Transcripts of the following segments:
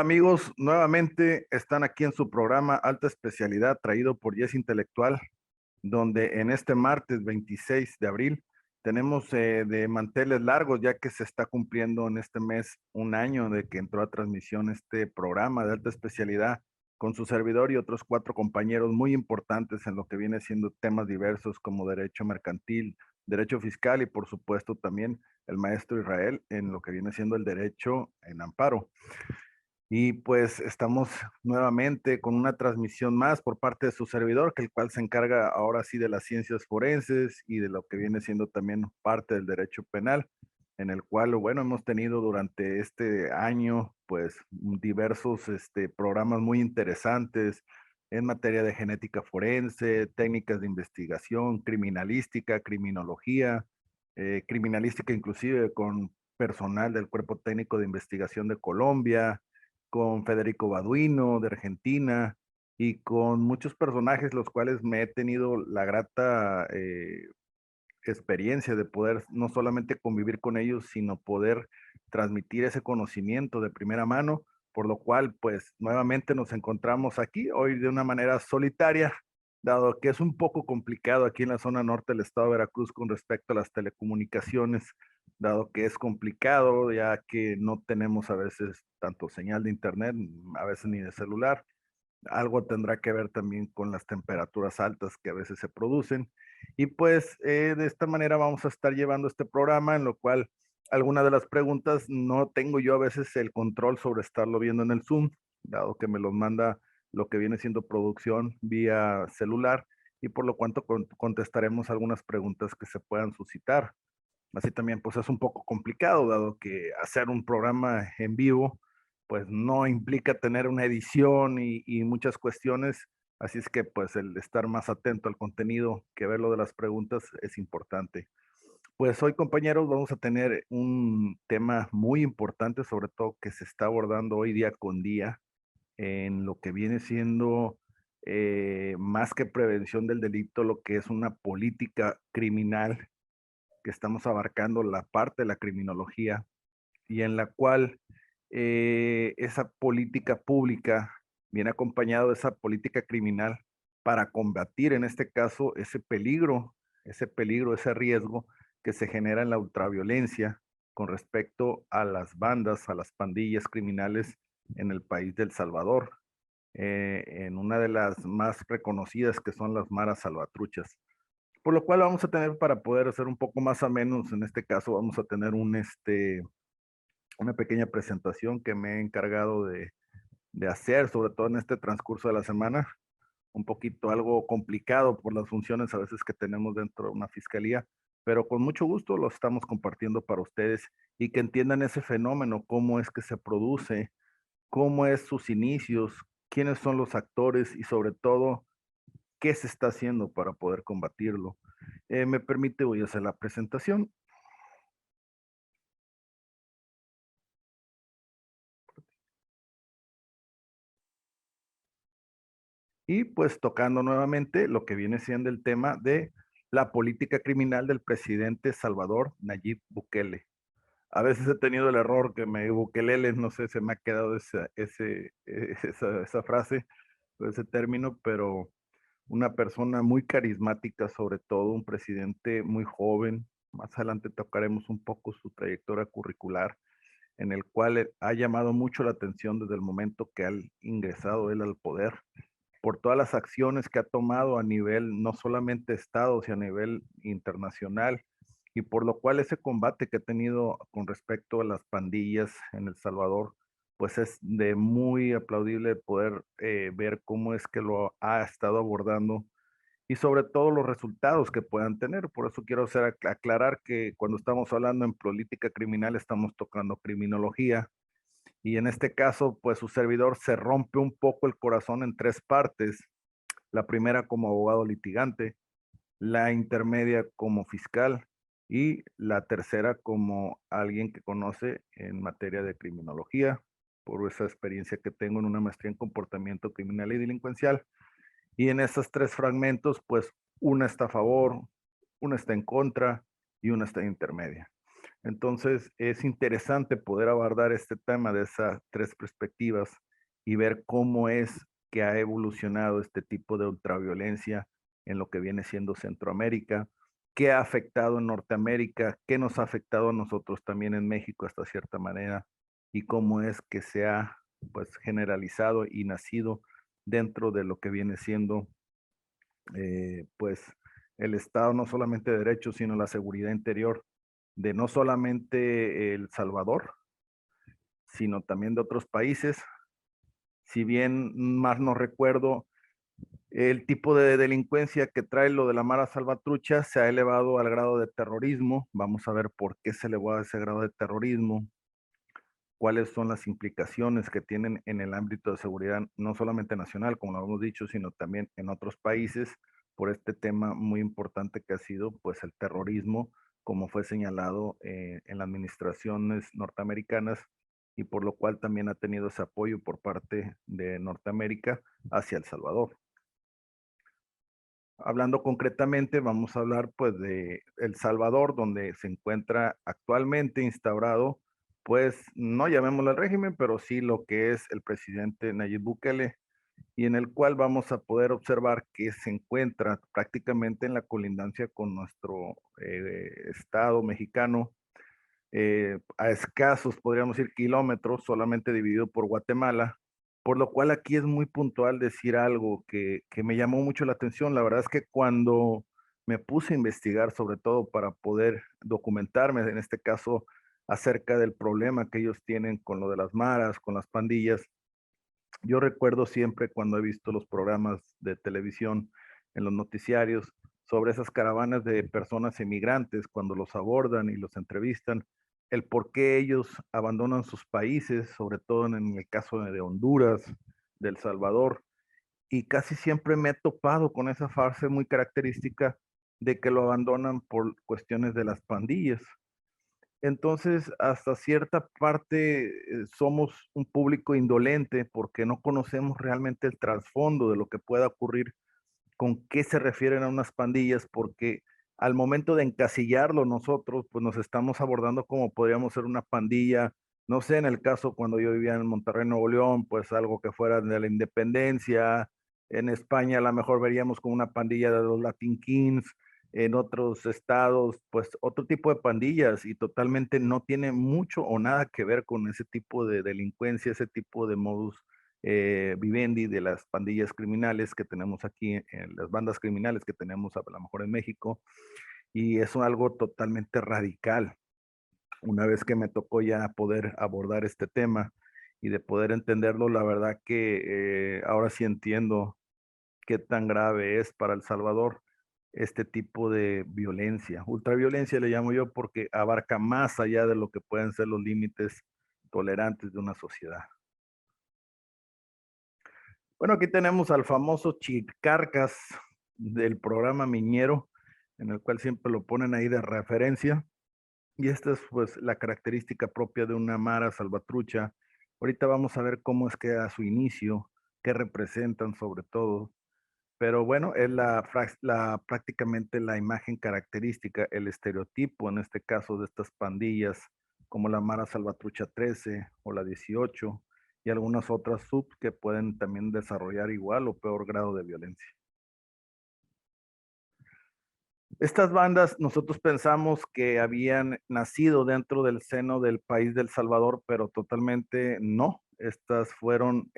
amigos, nuevamente están aquí en su programa Alta Especialidad traído por Yes Intelectual, donde en este martes 26 de abril tenemos de manteles largos ya que se está cumpliendo en este mes un año de que entró a transmisión este programa de alta especialidad con su servidor y otros cuatro compañeros muy importantes en lo que viene siendo temas diversos como derecho mercantil, derecho fiscal y por supuesto también el maestro Israel en lo que viene siendo el derecho en amparo. Y pues estamos nuevamente con una transmisión más por parte de su servidor, que el cual se encarga ahora sí de las ciencias forenses y de lo que viene siendo también parte del derecho penal, en el cual, bueno, hemos tenido durante este año pues diversos programas muy interesantes en materia de genética forense, técnicas de investigación, criminalística, criminología, criminalística inclusive con personal del Cuerpo Técnico de Investigación de Colombia, con Federico Baduino de Argentina y con muchos personajes los cuales me he tenido la grata experiencia de poder no solamente convivir con ellos, sino poder transmitir ese conocimiento de primera mano, por lo cual pues nuevamente nos encontramos aquí hoy de una manera solitaria, dado que es un poco complicado aquí en la zona norte del estado de Veracruz con respecto a las telecomunicaciones, dado que es complicado ya que no tenemos a veces tanto señal de internet, a veces ni de celular. Algo tendrá que ver también con las temperaturas altas que a veces se producen. Y pues de esta manera vamos a estar llevando este programa en lo cual algunas de las preguntas no tengo yo a veces el control sobre estarlo viendo en el Zoom, dado que me los manda lo que viene siendo producción vía celular y por lo cuanto contestaremos algunas preguntas que se puedan suscitar. Así también pues es un poco complicado, dado que hacer un programa en vivo pues no implica tener una edición y muchas cuestiones, así es que pues el estar más atento al contenido que ver lo de las preguntas es importante. Pues hoy compañeros vamos a tener un tema muy importante, sobre todo que se está abordando hoy día con día en lo que viene siendo más que prevención del delito, lo que es una política criminal que estamos abarcando la parte de la criminología y en la cual esa política pública viene acompañado de esa política criminal para combatir en este caso ese peligro, ese riesgo que se genera en la ultraviolencia con respecto a las bandas, a las pandillas criminales en el país del Salvador, en una de las más reconocidas que son las maras salvatruchas. Por lo cual vamos a tener para poder hacer un poco más a menos, en este caso vamos a tener una pequeña presentación que me he encargado de hacer, sobre todo en este transcurso de la semana, un poquito algo complicado por las funciones a veces que tenemos dentro de una fiscalía, pero con mucho gusto lo estamos compartiendo para ustedes y que entiendan ese fenómeno, cómo es que se produce, cómo es sus inicios, quiénes son los actores y sobre todo qué se está haciendo para poder combatirlo. Me permite, voy a hacer la presentación. Y pues tocando nuevamente lo que viene siendo el tema de la política criminal del presidente Salvador Nayib Bukele. A veces he tenido el error que me Bukelele, no sé, se me ha quedado esa frase, ese término, pero una persona muy carismática, sobre todo un presidente muy joven. Más adelante tocaremos un poco su trayectoria curricular, en el cual ha llamado mucho la atención desde el momento que ha ingresado él al poder, por todas las acciones que ha tomado a nivel no solamente Estado, sino a nivel internacional, y por lo cual ese combate que ha tenido con respecto a las pandillas en El Salvador, pues es de muy aplaudible poder ver cómo es que lo ha estado abordando y sobre todo los resultados que puedan tener. Por eso quiero aclarar que cuando estamos hablando en política criminal estamos tocando criminología y en este caso pues su servidor se rompe un poco el corazón en tres partes. La primera como abogado litigante, la intermedia como fiscal y la tercera como alguien que conoce en materia de criminología por esa experiencia que tengo en una maestría en comportamiento criminal y delincuencial. Y en esos tres fragmentos, pues una está a favor, una está en contra y una está intermedia. Entonces, es interesante poder abordar este tema de esas tres perspectivas y ver cómo es que ha evolucionado este tipo de ultraviolencia en lo que viene siendo Centroamérica, qué ha afectado en Norteamérica, qué nos ha afectado a nosotros también en México hasta cierta manera y cómo es que se ha pues generalizado y nacido dentro de lo que viene siendo pues el Estado no solamente de derecho, sino la seguridad interior de no solamente El Salvador, sino también de otros países. Si bien más no recuerdo, el tipo de delincuencia que trae lo de la Mara Salvatrucha se ha elevado al grado de terrorismo. Vamos a ver por qué se elevó a ese grado de terrorismo, cuáles son las implicaciones que tienen en el ámbito de seguridad, no solamente nacional, como lo hemos dicho, sino también en otros países, por este tema muy importante que ha sido pues el terrorismo, como fue señalado en las administraciones norteamericanas y por lo cual también ha tenido ese apoyo por parte de Norteamérica hacia El Salvador. Hablando concretamente, vamos a hablar pues de El Salvador, donde se encuentra actualmente instaurado, pues no llamémoslo el régimen, pero sí lo que es el presidente Nayib Bukele, y en el cual vamos a poder observar que se encuentra prácticamente en la colindancia con nuestro estado mexicano, a escasos, podríamos decir, kilómetros, solamente dividido por Guatemala, por lo cual aquí es muy puntual decir algo que me llamó mucho la atención. La verdad es que cuando me puse a investigar, sobre todo para poder documentarme, en este caso, acerca del problema que ellos tienen con lo de las maras, con las pandillas, yo recuerdo siempre cuando he visto los programas de televisión en los noticiarios sobre esas caravanas de personas emigrantes, cuando los abordan y los entrevistan, el por qué ellos abandonan sus países, sobre todo en el caso de Honduras, de El Salvador, y casi siempre me he topado con esa frase muy característica de que lo abandonan por cuestiones de las pandillas. Entonces, hasta cierta parte somos un público indolente porque no conocemos realmente el trasfondo de lo que pueda ocurrir, con qué se refieren a unas pandillas, porque al momento de encasillarlo nosotros, pues nos estamos abordando como podríamos ser una pandilla, no sé, en el caso cuando yo vivía en Monterrey, Nuevo León, pues algo que fuera de la independencia, en España a lo mejor veríamos como una pandilla de los Latin Kings, en otros estados, pues otro tipo de pandillas y totalmente no tiene mucho o nada que ver con ese tipo de delincuencia, ese tipo de modus vivendi de las pandillas criminales que tenemos aquí, en las bandas criminales que tenemos a lo mejor en México, y es algo totalmente radical. Una vez que me tocó ya poder abordar este tema y de poder entenderlo, la verdad que ahora sí entiendo qué tan grave es para El Salvador este tipo de violencia. Ultraviolencia le llamo yo porque abarca más allá de lo que pueden ser los límites tolerantes de una sociedad. Bueno, aquí tenemos al famoso Chicarcas del programa Miñero, en el cual siempre lo ponen ahí de referencia. Y esta es pues la característica propia de una mara salvatrucha. Ahorita vamos a ver cómo es que a su inicio, qué representan sobre todo. Pero bueno, es prácticamente la imagen característica, el estereotipo en este caso de estas pandillas, como la Mara Salvatrucha 13 o la 18 y algunas otras subs que pueden también desarrollar igual o peor grado de violencia. Estas bandas nosotros pensamos que habían nacido dentro del seno del país del Salvador, pero totalmente no. Estas fueron,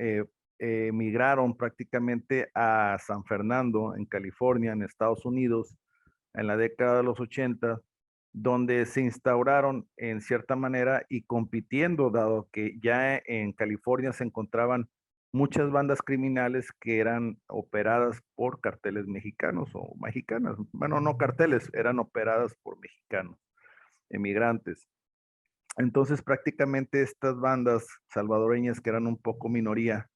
migraron prácticamente a San Fernando, en California, en Estados Unidos, en la década de los 80, donde se instauraron en cierta manera y compitiendo, dado que ya en California se encontraban muchas bandas criminales que eran operadas por carteles mexicanos o mexicanas. Bueno, no carteles, eran operadas por mexicanos, emigrantes. Entonces prácticamente estas bandas salvadoreñas que eran un poco minoría,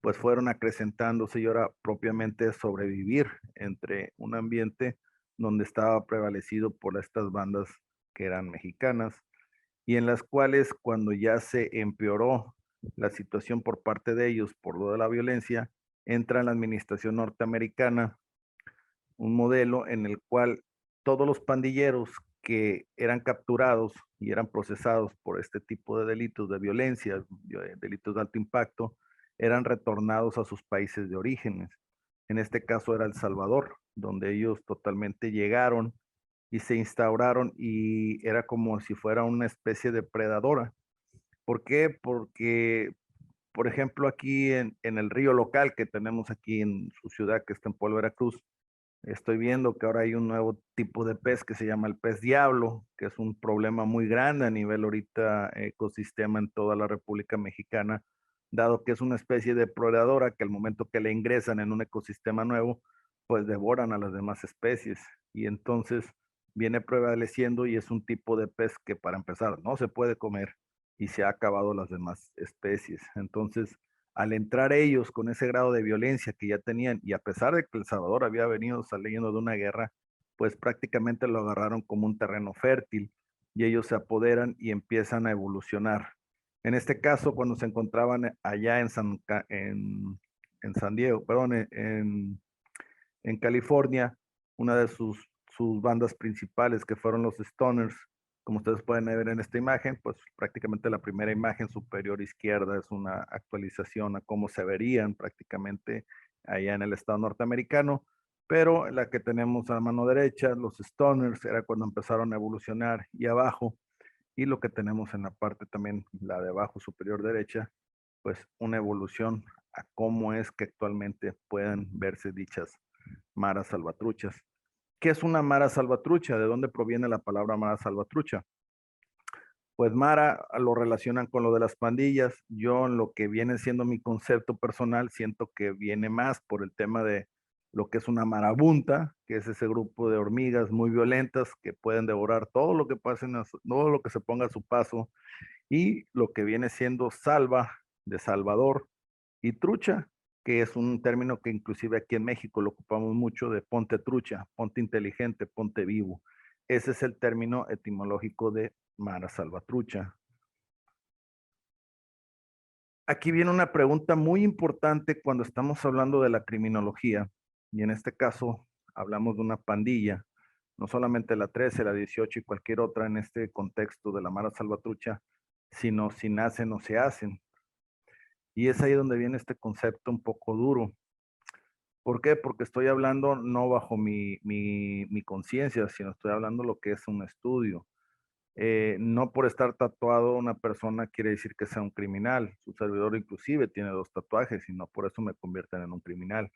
pues fueron acrecentándose y ahora propiamente sobrevivir entre un ambiente donde estaba prevalecido por estas bandas que eran mexicanas y en las cuales cuando ya se empeoró la situación por parte de ellos por lo de la violencia, entra en la administración norteamericana un modelo en el cual todos los pandilleros que eran capturados y eran procesados por este tipo de delitos de violencia, delitos de alto impacto, eran retornados a sus países de orígenes. En este caso era El Salvador, donde ellos totalmente llegaron y se instauraron y era como si fuera una especie de predadora. ¿Por qué? Porque, por ejemplo, aquí en el río local que tenemos aquí en su ciudad, que está en Pueblo Veracruz, estoy viendo que ahora hay un nuevo tipo de pez que se llama el pez diablo, que es un problema muy grande a nivel ahorita ecosistema en toda la República Mexicana, dado que es una especie de depredadora que al momento que le ingresan en un ecosistema nuevo, pues devoran a las demás especies. Y entonces viene prevaleciendo y es un tipo de pez que para empezar no se puede comer y se ha acabado las demás especies. Entonces, al entrar ellos con ese grado de violencia que ya tenían, y a pesar de que El Salvador había venido saliendo de una guerra, pues prácticamente lo agarraron como un terreno fértil y ellos se apoderan y empiezan a evolucionar. En este caso, cuando se encontraban allá en San Diego, perdón, en California, una de sus bandas principales, que fueron los Stoners, como ustedes pueden ver en esta imagen, pues prácticamente la primera imagen superior izquierda es una actualización a cómo se verían prácticamente allá en el estado norteamericano, pero la que tenemos a la mano derecha, los Stoners, era cuando empezaron a evolucionar y abajo, y lo que tenemos en la parte también, la de abajo superior derecha, pues una evolución a cómo es que actualmente pueden verse dichas maras salvatruchas. ¿Qué es una mara salvatrucha? ¿De dónde proviene la palabra mara salvatrucha? Pues mara lo relacionan con lo de las pandillas. Yo en lo que viene siendo mi concepto personal, siento que viene más por el tema de lo que es una marabunta, que es ese grupo de hormigas muy violentas que pueden devorar todo lo que pasen, todo lo que se ponga a su paso, y lo que viene siendo salva, de Salvador, y trucha, que es un término que inclusive aquí en México lo ocupamos mucho, de ponte trucha, ponte inteligente, ponte vivo. Ese es el término etimológico de Mara Salvatrucha. Aquí viene una pregunta muy importante cuando estamos hablando de la criminología, y en este caso hablamos de una pandilla, no solamente la 13, la 18 y cualquier otra en este contexto de la Mara Salvatrucha, sino si nacen o se hacen. Y es ahí donde viene este concepto un poco duro. ¿Por qué? Porque estoy hablando no bajo mi conciencia, sino estoy hablando lo que es un estudio. No por estar tatuado una persona quiere decir que sea un criminal. Su servidor inclusive tiene 2 tatuajes y no por eso me convierten en un criminal.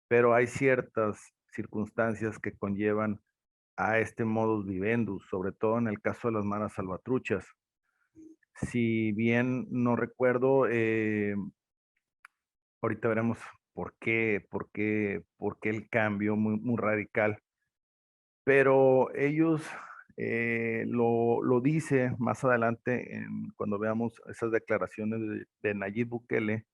Pero hay ciertas circunstancias que conllevan a este modus vivendus, sobre todo en el caso de las maras salvatruchas. Si bien no recuerdo, ahorita veremos por qué el cambio muy, muy radical. Pero ellos lo dice más adelante cuando veamos esas declaraciones de Nayib Bukele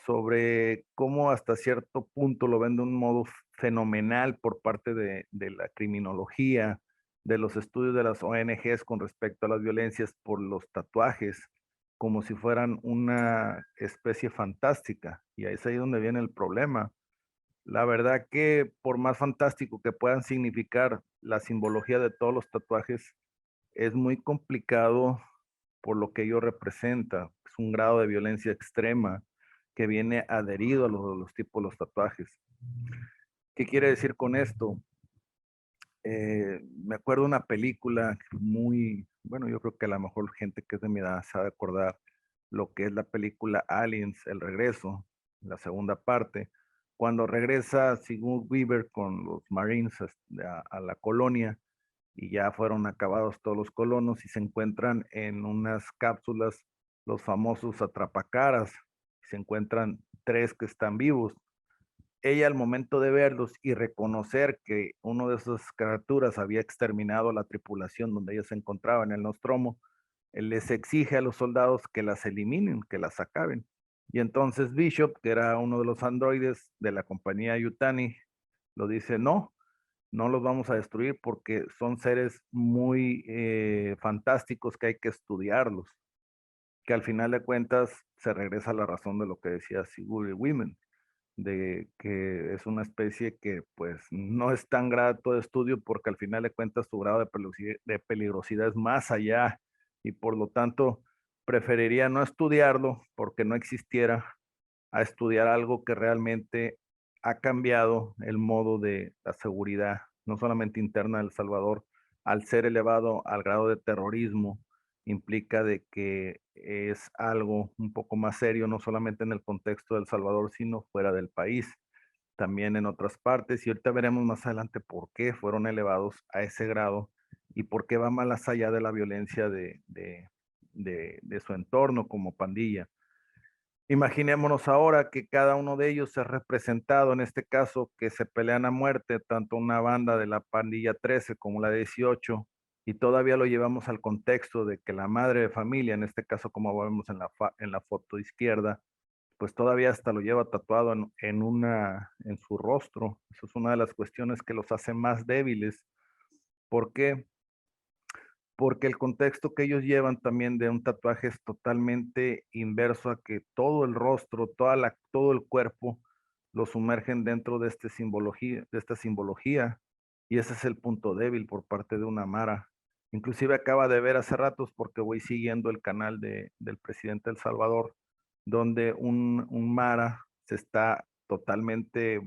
sobre cómo hasta cierto punto lo ven de un modo fenomenal por parte de la criminología, de los estudios de las ONGs con respecto a las violencias por los tatuajes, como si fueran una especie fantástica. Y ahí es ahí donde viene el problema. La verdad que por más fantástico que puedan significar la simbología de todos los tatuajes, es muy complicado por lo que ello representa. Es un grado de violencia extrema que viene adherido a los tipos de los tatuajes. ¿Qué quiere decir con esto? Me acuerdo de una película muy, bueno, yo creo que a lo mejor gente que es de mi edad sabe acordar lo que es la película Aliens, El Regreso, la segunda parte, cuando regresa Sigourney Weaver con los Marines a la colonia y ya fueron acabados todos los colonos y se encuentran en unas cápsulas los famosos atrapacaras, se encuentran 3 que están vivos. Ella al momento de verlos y reconocer que uno de esas criaturas había exterminado a la tripulación donde ellos se encontraban en el Nostromo, les exige a los soldados que las eliminen, que las acaben. Y entonces Bishop, que era uno de los androides de la compañía Yutani, lo dice, no, no los vamos a destruir porque son seres muy fantásticos que hay que estudiarlos, que al final de cuentas se regresa a la razón de lo que decía Sigourney Weaver. de que es una especie que pues no es tan grato de estudio porque al final de cuentas su grado de peligrosidad es más allá y por lo tanto preferiría no estudiarlo porque no existiera a estudiar algo que realmente ha cambiado el modo de la seguridad, no solamente interna de El Salvador, al ser elevado al grado de terrorismo, implica de que es algo un poco más serio, no solamente en el contexto de El Salvador, sino fuera del país, también en otras partes. Y ahorita veremos más adelante por qué fueron elevados a ese grado y por qué va más allá de la violencia de su entorno como pandilla. Imaginémonos ahora que cada uno de ellos es representado, en este caso, que se pelean a muerte, tanto una banda de la pandilla 13 como la 18, y todavía lo llevamos al contexto de que la madre de familia, en este caso como vemos en la foto izquierda, pues todavía hasta lo lleva tatuado en su rostro. Eso es una de las cuestiones que los hace más débiles. ¿Por qué? Porque el contexto que ellos llevan también de un tatuaje es totalmente inverso a que todo el rostro, todo el cuerpo lo sumergen dentro de esta simbología, y ese es el punto débil por parte de una Mara. Inclusive acaba de ver hace ratos, porque voy siguiendo el canal del presidente de El Salvador, donde un Mara se está totalmente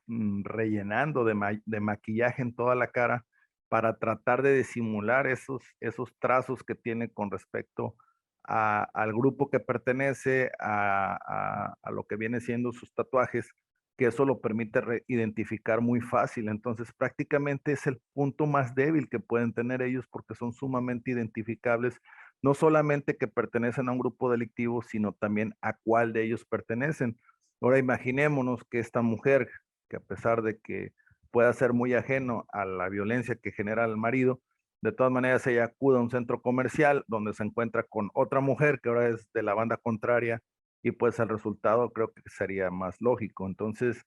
rellenando de maquillaje en toda la cara para tratar de disimular esos trazos que tiene con respecto al grupo que pertenece, a lo que viene siendo sus tatuajes, que eso lo permite identificar muy fácil. Entonces, prácticamente es el punto más débil que pueden tener ellos porque son sumamente identificables, no solamente que pertenecen a un grupo delictivo, sino también a cuál de ellos pertenecen. Ahora imaginémonos que esta mujer, que a pesar de que pueda ser muy ajeno a la violencia que genera el marido, de todas maneras ella acude a un centro comercial donde se encuentra con otra mujer que ahora es de la banda contraria, y pues el resultado creo que sería más lógico. Entonces,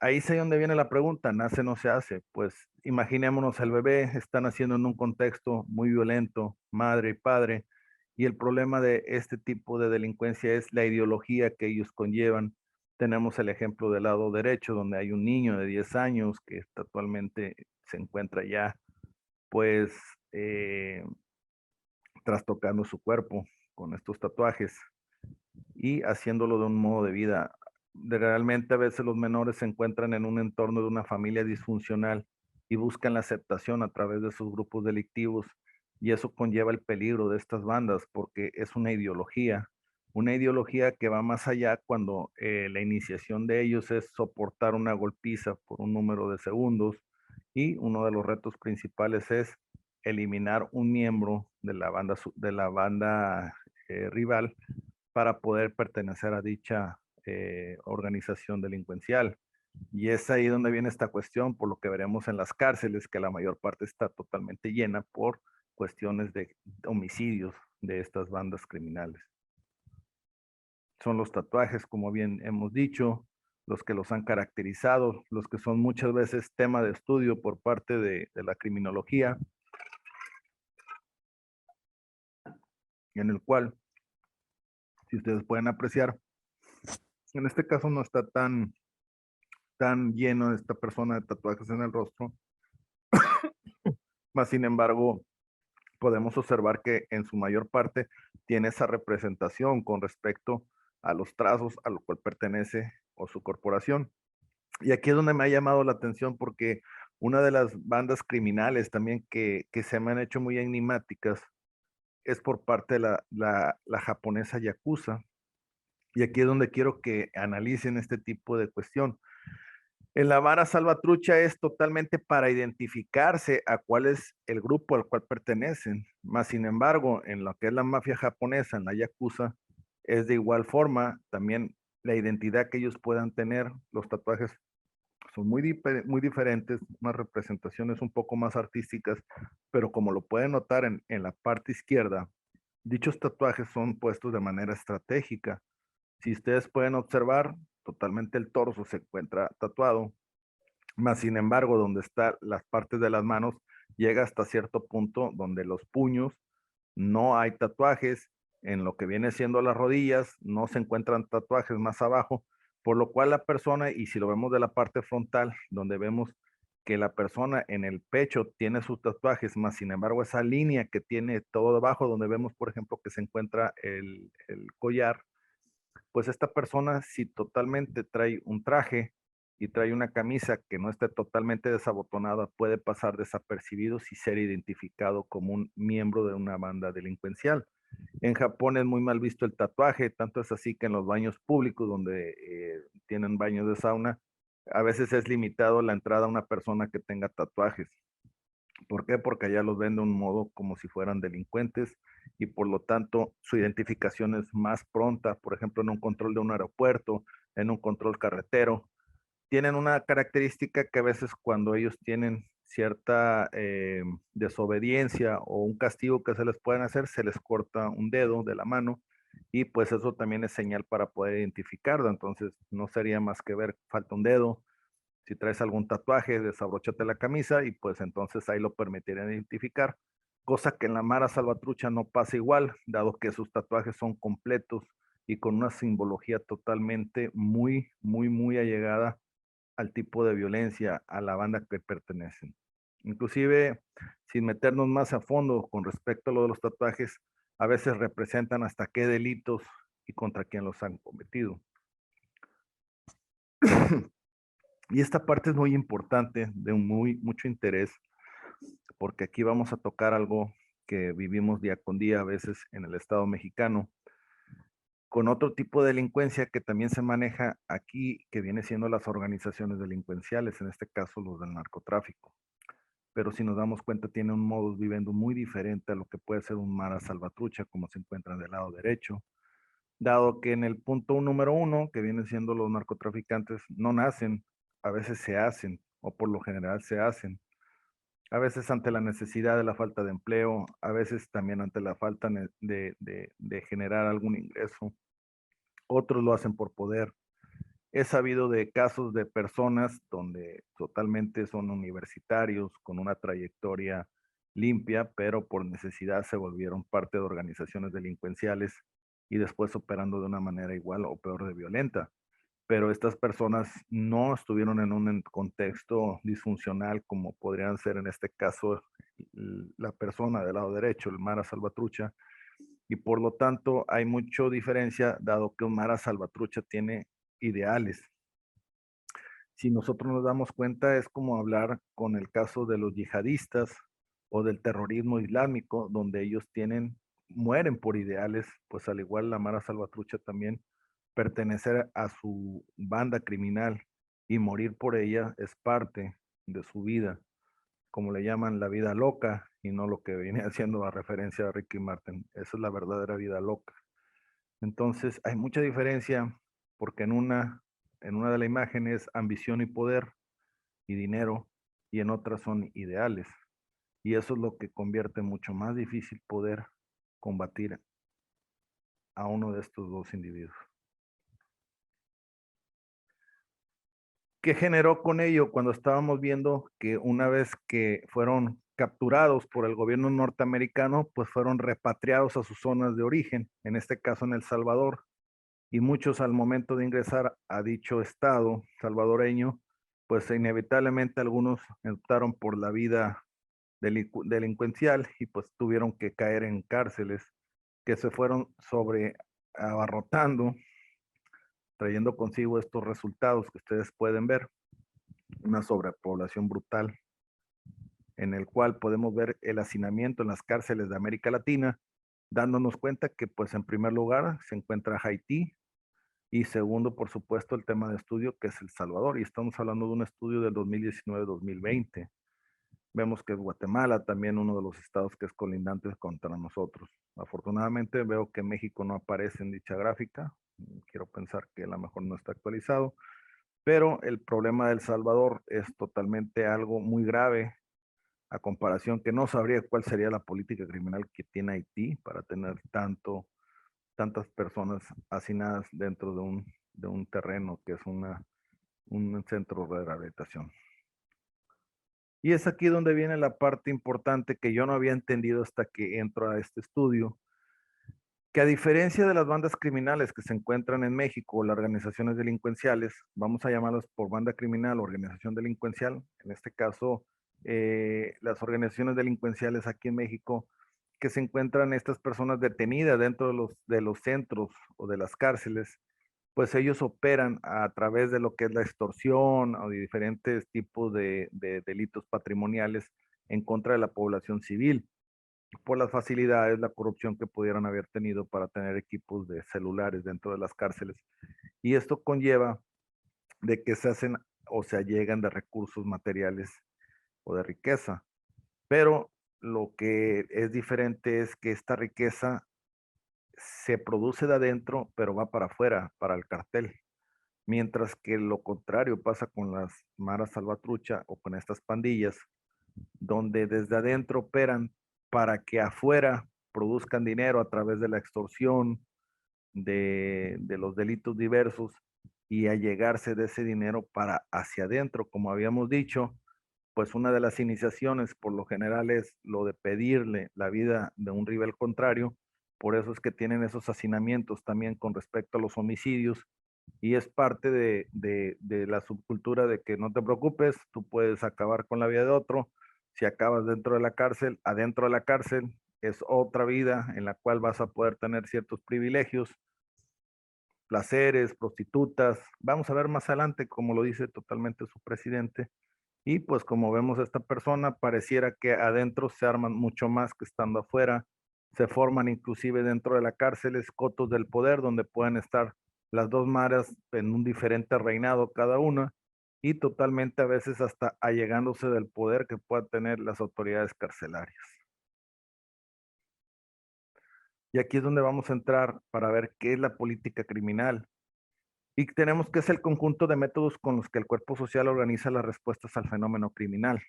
ahí es donde viene la pregunta, ¿nace o no se hace? Pues imaginémonos el bebé, está naciendo en un contexto muy violento, madre y padre, y el problema de este tipo de delincuencia es la ideología que ellos conllevan. Tenemos el ejemplo del lado derecho, donde hay un niño de 10 años que actualmente se encuentra ya, pues, trastocando su cuerpo con estos tatuajes y haciéndolo de un modo de vida. Realmente a veces los menores se encuentran en un entorno de una familia disfuncional y buscan la aceptación a través de sus grupos delictivos, y eso conlleva el peligro de estas bandas porque es una ideología que va más allá cuando la iniciación de ellos es soportar una golpiza por un número de segundos, y uno de los retos principales es eliminar un miembro de la banda rival para poder pertenecer a dicha organización delincuencial. Y es ahí donde viene esta cuestión, por lo que veremos en las cárceles, que la mayor parte está totalmente llena por cuestiones de homicidios de estas bandas criminales. Son los tatuajes, como bien hemos dicho, los que los han caracterizado, los que son muchas veces tema de estudio por parte de la criminología, en el cual, si ustedes pueden apreciar, en este caso no está tan lleno de esta persona de tatuajes en el rostro, más sin embargo, podemos observar que en su mayor parte tiene esa representación con respecto a los trazos a lo cual pertenece o su corporación. Y aquí es donde me ha llamado la atención porque una de las bandas criminales también que se me han hecho muy enigmáticas es por parte de la japonesa Yakuza. Y aquí es donde quiero que analicen este tipo de cuestión. En la vara salvatrucha es totalmente para identificarse a cuál es el grupo al cual pertenecen. Más sin embargo, en lo que es la mafia japonesa, en la Yakuza, es de igual forma también la identidad que ellos puedan tener. Los tatuajes son muy diferentes, unas representaciones un poco más artísticas, pero como lo pueden notar en la parte izquierda, dichos tatuajes son puestos de manera estratégica. Si ustedes pueden observar, totalmente el torso se encuentra tatuado, más sin embargo, donde están las partes de las manos, llega hasta cierto punto donde los puños no hay tatuajes, en lo que viene siendo las rodillas, no se encuentran tatuajes más abajo, por lo cual la persona, y si lo vemos de la parte frontal, donde vemos que la persona en el pecho tiene sus tatuajes, más sin embargo esa línea que tiene todo debajo, donde vemos, por ejemplo, que se encuentra el collar, pues esta persona si totalmente trae un traje y trae una camisa que no esté totalmente desabotonada, puede pasar desapercibido y ser identificado como un miembro de una banda delincuencial. En Japón es muy mal visto el tatuaje, tanto es así que en los baños públicos donde tienen baños de sauna, a veces es limitado la entrada a una persona que tenga tatuajes. ¿Por qué? Porque allá los ven de un modo como si fueran delincuentes y por lo tanto su identificación es más pronta, por ejemplo, en un control de un aeropuerto, en un control carretero. Tienen una característica que a veces cuando ellos tienen cierta desobediencia o un castigo que se les pueden hacer, se les corta un dedo de la mano y pues eso también es señal para poder identificarlo. Entonces no sería más que ver, falta un dedo, si traes algún tatuaje, desabróchate la camisa y pues entonces ahí lo permitirían identificar, cosa que en la Mara Salvatrucha no pasa igual, dado que sus tatuajes son completos y con una simbología totalmente muy allegada al tipo de violencia, a la banda que pertenecen. Inclusive, sin meternos más a fondo con respecto a lo de los tatuajes, a veces representan hasta qué delitos y contra quién los han cometido. Y esta parte es muy importante, de mucho interés, porque aquí vamos a tocar algo que vivimos día con día a veces en el Estado mexicano, con otro tipo de delincuencia que también se maneja aquí, que viene siendo las organizaciones delincuenciales, en este caso los del narcotráfico. Pero si nos damos cuenta, tiene un modus vivendi muy diferente a lo que puede ser un Mara Salvatrucha, como se encuentra del lado derecho, dado que en el punto número uno, que vienen siendo los narcotraficantes, no nacen, a veces se hacen, o por lo general se hacen, a veces ante la necesidad de la falta de empleo, a veces también ante la falta de generar algún ingreso, otros lo hacen por poder. He sabido de casos de personas donde totalmente son universitarios, con una trayectoria limpia, pero por necesidad se volvieron parte de organizaciones delincuenciales y después operando de una manera igual o peor de violenta. Pero estas personas no estuvieron en un contexto disfuncional como podrían ser en este caso la persona del lado derecho, el Mara Salvatrucha, y por lo tanto hay mucha diferencia dado que un Mara Salvatrucha tiene ideales. Si nosotros nos damos cuenta, es como hablar con el caso de los yihadistas o del terrorismo islámico, donde ellos mueren por ideales, pues al igual la Mara Salvatrucha también, pertenecer a su banda criminal y morir por ella es parte de su vida, como le llaman la vida loca y no lo que viene haciendo a referencia a Ricky Martin. Esa es la verdadera vida loca. Entonces, hay mucha diferencia porque en una de las imágenes ambición y poder y dinero y en otras son ideales. Y eso es lo que convierte mucho más difícil poder combatir a uno de estos dos individuos. ¿Qué generó con ello cuando estábamos viendo que una vez que fueron capturados por el gobierno norteamericano, pues fueron repatriados a sus zonas de origen, en este caso en El Salvador? Y muchos al momento de ingresar a dicho estado salvadoreño, pues inevitablemente algunos optaron por la vida delincuencial y pues tuvieron que caer en cárceles que se fueron sobre abarrotando, trayendo consigo estos resultados que ustedes pueden ver, una sobrepoblación brutal, en el cual podemos ver el hacinamiento en las cárceles de América Latina, dándonos cuenta que pues en primer lugar se encuentra Haití, y segundo, por supuesto, el tema de estudio que es El Salvador. Y estamos hablando de un estudio del 2019-2020. Vemos que es Guatemala también uno de los estados que es colindante contra nosotros. Afortunadamente veo que México no aparece en dicha gráfica. Quiero pensar que a lo mejor no está actualizado. Pero el problema de El Salvador es totalmente algo muy grave a comparación que no sabría cuál sería la política criminal que tiene Haití para tener tantas personas hacinadas dentro de un terreno que es un centro de rehabilitación. Y es aquí donde viene la parte importante que yo no había entendido hasta que entro a este estudio, Que a diferencia de las bandas criminales que se encuentran en México, o las organizaciones delincuenciales, vamos a llamarlas por banda criminal o organización delincuencial, en este caso, las organizaciones delincuenciales aquí en México, que se encuentran estas personas detenidas dentro de los centros o de las cárceles, pues ellos operan a través de lo que es la extorsión o de diferentes tipos de delitos patrimoniales en contra de la población civil por las facilidades, la corrupción que pudieran haber tenido para tener equipos de celulares dentro de las cárceles. Y esto conlleva de que se hacen o se allegan de recursos materiales o de riqueza. Pero lo que es diferente es que esta riqueza se produce de adentro, pero va para afuera, para el cartel. Mientras que lo contrario pasa con las maras salvatrucha o con estas pandillas, donde desde adentro operan para que afuera produzcan dinero a través de la extorsión, de los delitos diversos y allegarse de ese dinero para hacia adentro, como habíamos dicho, pues una de las iniciaciones por lo general es lo de pedirle la vida de un rival contrario, por eso es que tienen esos hacinamientos también con respecto a los homicidios y es parte de la subcultura de que no te preocupes, tú puedes acabar con la vida de otro, si acabas dentro de la cárcel, adentro de la cárcel es otra vida en la cual vas a poder tener ciertos privilegios, placeres, prostitutas, vamos a ver más adelante como lo dice totalmente su presidente, y pues como vemos a esta persona, pareciera que adentro se arman mucho más que estando afuera. Se forman inclusive dentro de la cárcel escotos del poder donde pueden estar las dos maras en un diferente reinado cada una y totalmente a veces hasta allegándose del poder que puedan tener las autoridades carcelarias. Y aquí es donde vamos a entrar para ver qué es la política criminal. Y tenemos que es el conjunto de métodos con los que el cuerpo social organiza las respuestas al fenómeno criminal.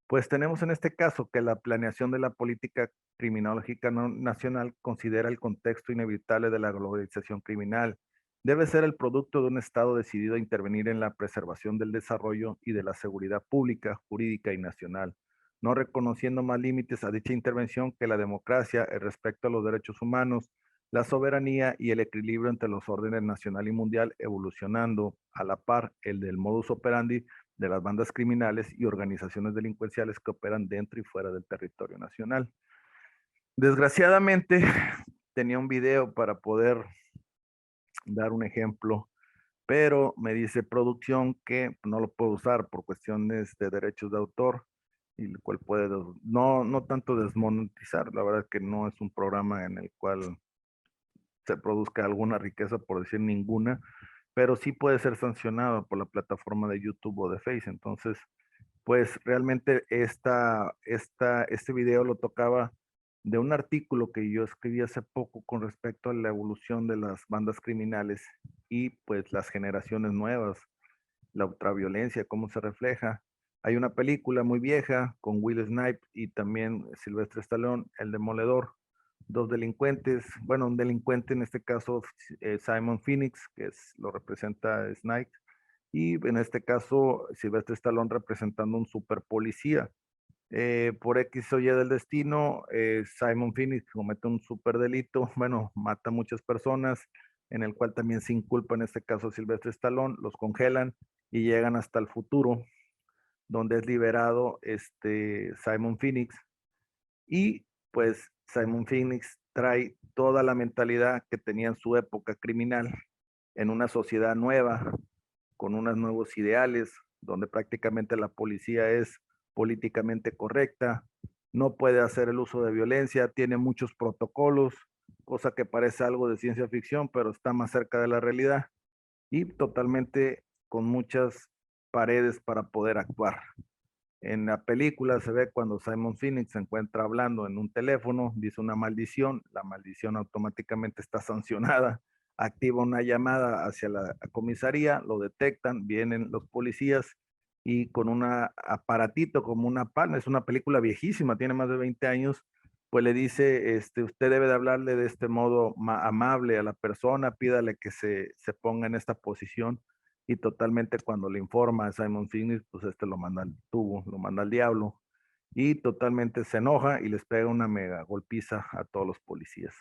Pues tenemos en este caso que la planeación de la política criminológica nacional considera el contexto inevitable de la globalización criminal. Debe ser el producto de un Estado decidido a intervenir en la preservación del desarrollo y de la seguridad pública, jurídica y nacional, no reconociendo más límites a dicha intervención que la democracia, el respeto a los derechos humanos, la soberanía y el equilibrio entre los órdenes nacional y mundial, evolucionando a la par el del modus operandi de las bandas criminales y organizaciones delincuenciales que operan dentro y fuera del territorio nacional. Desgraciadamente, tenía un video para poder dar un ejemplo, pero me dice producción que no lo puedo usar por cuestiones de derechos de autor, y el cual puede no tanto desmonetizar, la verdad que no es un programa en el cual se produzca alguna riqueza, por decir ninguna, pero sí puede ser sancionado por la plataforma de YouTube o de Face. Entonces, pues realmente este video lo tocaba de un artículo que yo escribí hace poco con respecto a la evolución de las bandas criminales y pues las generaciones nuevas, la ultraviolencia, cómo se refleja. Hay una película muy vieja con Will Snipes y también Sylvester Stallone, El Demoledor, dos delincuentes, bueno, un delincuente en este caso Simon Phoenix, que lo representa Snipes, y en este caso Sylvester Stallone representando un super policía. Por X o Y del destino, Simon Phoenix comete un super delito, bueno, mata a muchas personas, en el cual también se inculpa en este caso Sylvester Stallone, los congelan y llegan hasta el futuro, donde es liberado Simon Phoenix y pues Simon Phoenix trae toda la mentalidad que tenía en su época criminal en una sociedad nueva, con unos nuevos ideales, donde prácticamente la policía es políticamente correcta, no puede hacer el uso de violencia, tiene muchos protocolos, cosa que parece algo de ciencia ficción, pero está más cerca de la realidad y totalmente con muchas paredes para poder actuar. En la película se ve cuando Simon Phoenix se encuentra hablando en un teléfono, dice una maldición, la maldición automáticamente está sancionada, activa una llamada hacia la comisaría, lo detectan, vienen los policías y con un aparatito como una palma, es una película viejísima, tiene más de 20 años, pues le dice, usted debe de hablarle de este modo amable a la persona, pídale que se ponga en esta posición y totalmente cuando le informa a Simon Phoenix, pues lo manda al tubo, lo manda al diablo y totalmente se enoja y les pega una mega golpiza a todos los policías.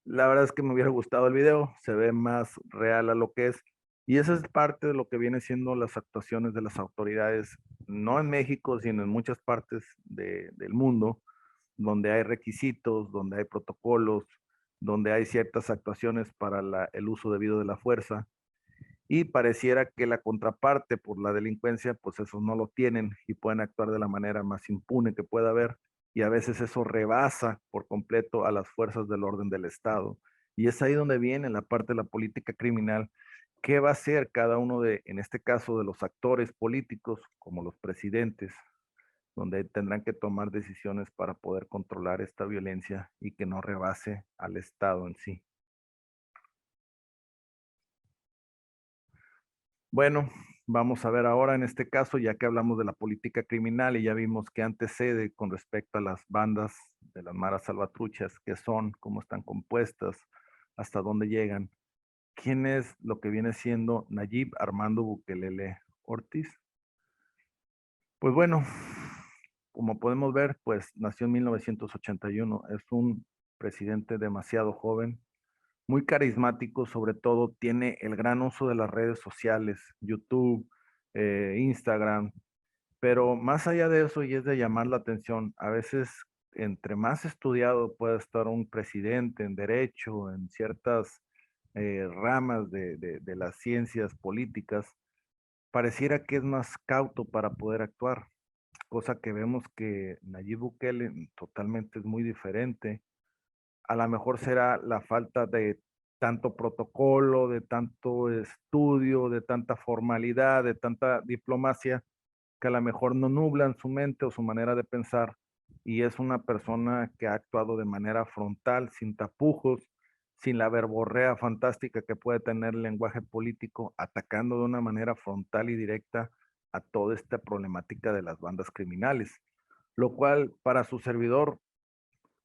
La verdad es que me hubiera gustado el video, se ve más real a lo que es. Y esa es parte de lo que viene siendo las actuaciones de las autoridades, no en México, sino en muchas partes del mundo, donde hay requisitos, donde hay protocolos, donde hay ciertas actuaciones para el uso debido de la fuerza. Y pareciera que la contraparte por la delincuencia, pues esos no lo tienen y pueden actuar de la manera más impune que pueda haber. Y a veces eso rebasa por completo a las fuerzas del orden del Estado. Y es ahí donde viene la parte de la política criminal. ¿Qué va a hacer cada uno de, en este caso, de los actores políticos, como los presidentes, donde tendrán que tomar decisiones para poder controlar esta violencia y que no rebase al Estado en sí? Bueno, vamos a ver ahora en este caso, ya que hablamos de la política criminal y ya vimos qué antecede con respecto a las bandas de las maras salvatruchas, qué son, cómo están compuestas, hasta dónde llegan. ¿Quién es lo que viene siendo Nayib Armando Bukelele Ortiz? Pues bueno, como podemos ver, pues nació en 1981. Es un presidente demasiado joven, muy carismático, sobre todo tiene el gran uso de las redes sociales, YouTube, Instagram, pero más allá de eso, y es de llamar la atención, a veces entre más estudiado puede estar un presidente en derecho, en ciertas ramas de las ciencias políticas, pareciera que es más cauto para poder actuar, cosa que vemos que Nayib Bukele totalmente es muy diferente. A lo mejor será la falta de tanto protocolo, de tanto estudio, de tanta formalidad, de tanta diplomacia, que a lo mejor no nublan su mente o su manera de pensar, y es una persona que ha actuado de manera frontal, sin tapujos, sin la verborrea fantástica que puede tener el lenguaje político, atacando de una manera frontal y directa a toda esta problemática de las bandas criminales, lo cual para su servidor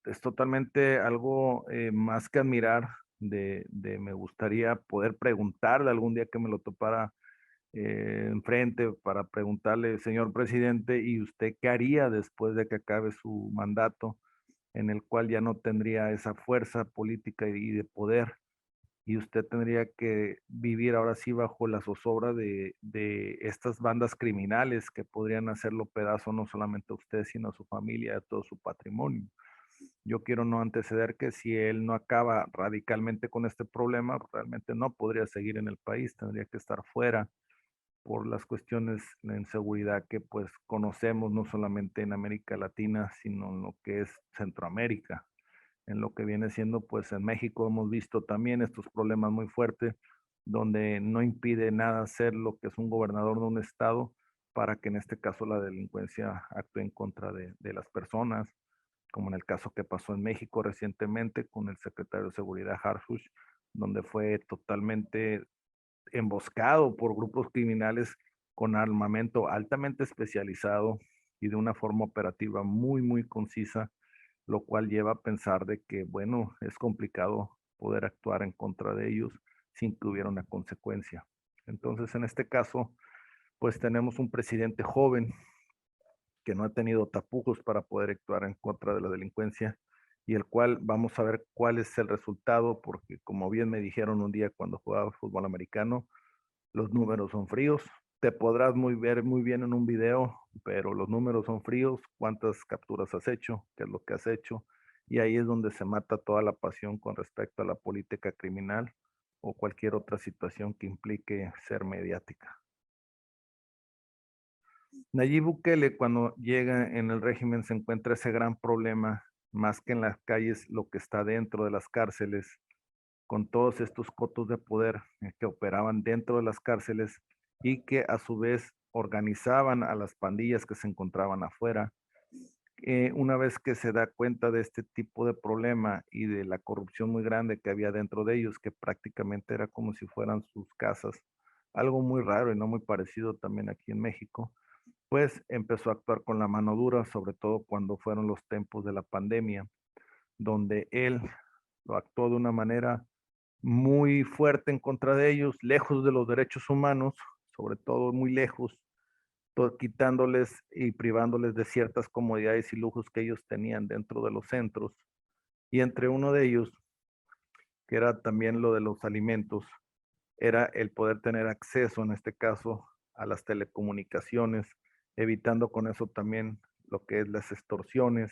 es totalmente algo más que admirar. Me gustaría poder preguntarle algún día que me lo topara enfrente para preguntarle, señor presidente, ¿y usted qué haría después de que acabe su mandato, en el cual ya no tendría esa fuerza política y de poder? Y usted tendría que vivir ahora sí bajo la zozobra de estas bandas criminales que podrían hacerlo pedazo no solamente a usted, sino a su familia, a todo su patrimonio. Yo quiero no anteceder que si él no acaba radicalmente con este problema, realmente no podría seguir en el país, tendría que estar fuera por las cuestiones de inseguridad que pues conocemos no solamente en América Latina, sino en lo que es Centroamérica, en lo que viene siendo pues en México hemos visto también estos problemas muy fuertes, donde no impide nada hacer lo que es un gobernador de un estado para que en este caso la delincuencia actúe en contra de las personas, como en el caso que pasó en México recientemente con el secretario de Seguridad Harfuch, donde fue totalmente emboscado por grupos criminales con armamento altamente especializado y de una forma operativa muy, muy concisa, lo cual lleva a pensar de que, bueno, es complicado poder actuar en contra de ellos sin que hubiera una consecuencia. Entonces, en este caso, pues tenemos un presidente joven que no ha tenido tapujos para poder actuar en contra de la delincuencia y el cual vamos a ver cuál es el resultado, porque como bien me dijeron un día cuando jugaba fútbol americano, los números son fríos. Te podrás ver muy bien en un video, pero los números son fríos. ¿Cuántas capturas has hecho? ¿Qué es lo que has hecho? Y ahí es donde se mata toda la pasión con respecto a la política criminal o cualquier otra situación que implique ser mediática. Nayib Bukele, cuando llega en el régimen, se encuentra ese gran problema, más que en las calles, lo que está dentro de las cárceles, con todos estos cotos de poder que operaban dentro de las cárceles y que a su vez organizaban a las pandillas que se encontraban afuera. Una vez que se da cuenta de este tipo de problema y de la corrupción muy grande que había dentro de ellos, que prácticamente era como si fueran sus casas, algo muy raro y no muy parecido también aquí en México, pues empezó a actuar con la mano dura, sobre todo cuando fueron los tiempos de la pandemia, donde él lo actuó de una manera muy fuerte en contra de ellos, lejos de los derechos humanos, sobre todo muy lejos, quitándoles y privándoles de ciertas comodidades y lujos que ellos tenían dentro de los centros. Y entre uno de ellos que era también lo de los alimentos, era el poder tener acceso, en este caso, a las telecomunicaciones, evitando con eso también lo que es las extorsiones.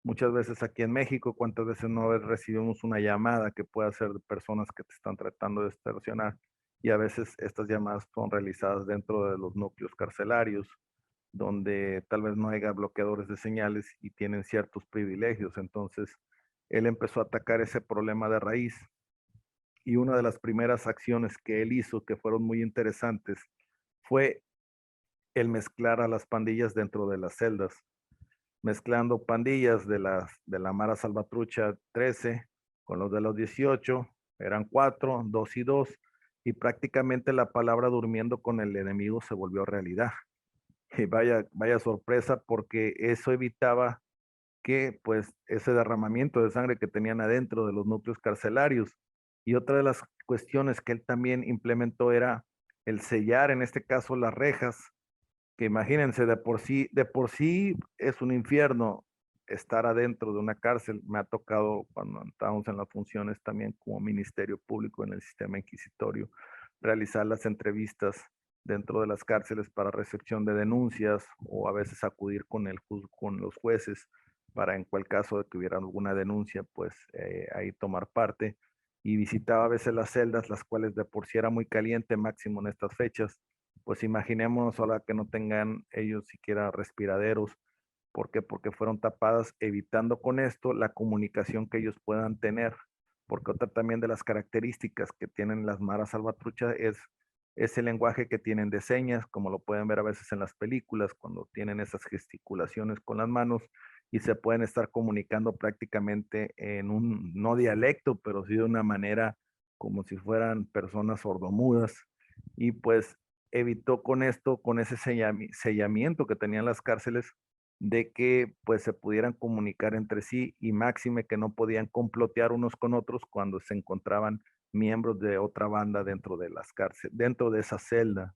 Muchas veces aquí en México, ¿cuántas veces no recibimos una llamada que pueda ser de personas que te están tratando de extorsionar? Y a veces estas llamadas son realizadas dentro de los núcleos carcelarios, donde tal vez no haya bloqueadores de señales y tienen ciertos privilegios. Entonces, él empezó a atacar ese problema de raíz. Y una de las primeras acciones que él hizo, que fueron muy interesantes, fue el mezclar a las pandillas dentro de las celdas, mezclando pandillas de la Mara Salvatrucha 13 con los de los 18, eran 4, 2 y 2, y prácticamente la palabra durmiendo con el enemigo se volvió realidad. Y vaya sorpresa, porque eso evitaba que pues ese derramamiento de sangre que tenían adentro de los núcleos carcelarios. Y otra de las cuestiones que él también implementó era el sellar, en este caso, las rejas, que imagínense, de por sí es un infierno estar adentro de una cárcel. Me ha tocado cuando estábamos en las funciones también como Ministerio Público en el sistema inquisitorio, realizar las entrevistas dentro de las cárceles para recepción de denuncias, o a veces acudir con los jueces para, en cual caso de que hubiera alguna denuncia, pues ahí tomar parte. Y visitaba a veces las celdas, las cuales de por sí era muy caliente, máximo en estas fechas. Pues imaginémonos ahora que no tengan ellos siquiera respiraderos. ¿Por qué? Porque fueron tapadas, evitando con esto la comunicación que ellos puedan tener. Porque otra también de las características que tienen las maras salvatruchas es ese lenguaje que tienen de señas, como lo pueden ver a veces en las películas, cuando tienen esas gesticulaciones con las manos y se pueden estar comunicando prácticamente en un, no dialecto, pero sí de una manera como si fueran personas sordomudas. Y pues evitó con esto, con ese sellamiento que tenían las cárceles, de que pues se pudieran comunicar entre sí, y máxime que no podían complotear unos con otros cuando se encontraban miembros de otra banda dentro de las cárceles, dentro de esa celda.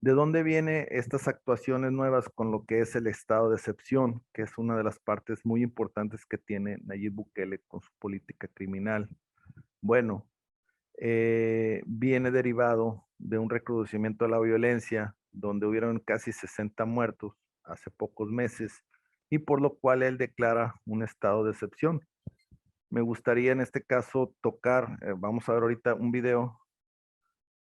¿De dónde vienen estas actuaciones nuevas con lo que es el estado de excepción, que es una de las partes muy importantes que tiene Nayib Bukele con su política criminal? Bueno, viene derivado de un recrudecimiento de la violencia, donde hubieron casi 60 muertos hace pocos meses, y por lo cual él declara un estado de excepción. Me gustaría en este caso tocar, vamos a ver ahorita un video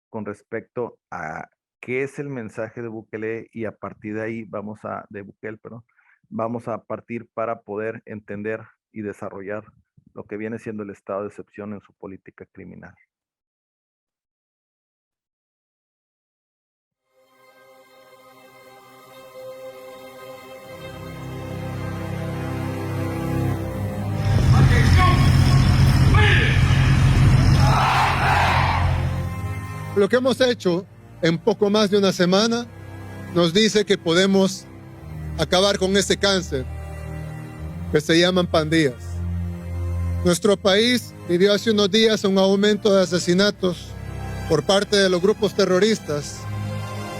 con respecto a qué es el mensaje de Bukele, y a partir de ahí de Bukele, perdón, vamos a partir para poder entender y desarrollar lo que viene siendo el estado de excepción en su política criminal. Lo que hemos hecho en poco más de una semana nos dice que podemos acabar con este cáncer que se llaman pandillas. Nuestro país vivió hace unos días un aumento de asesinatos por parte de los grupos terroristas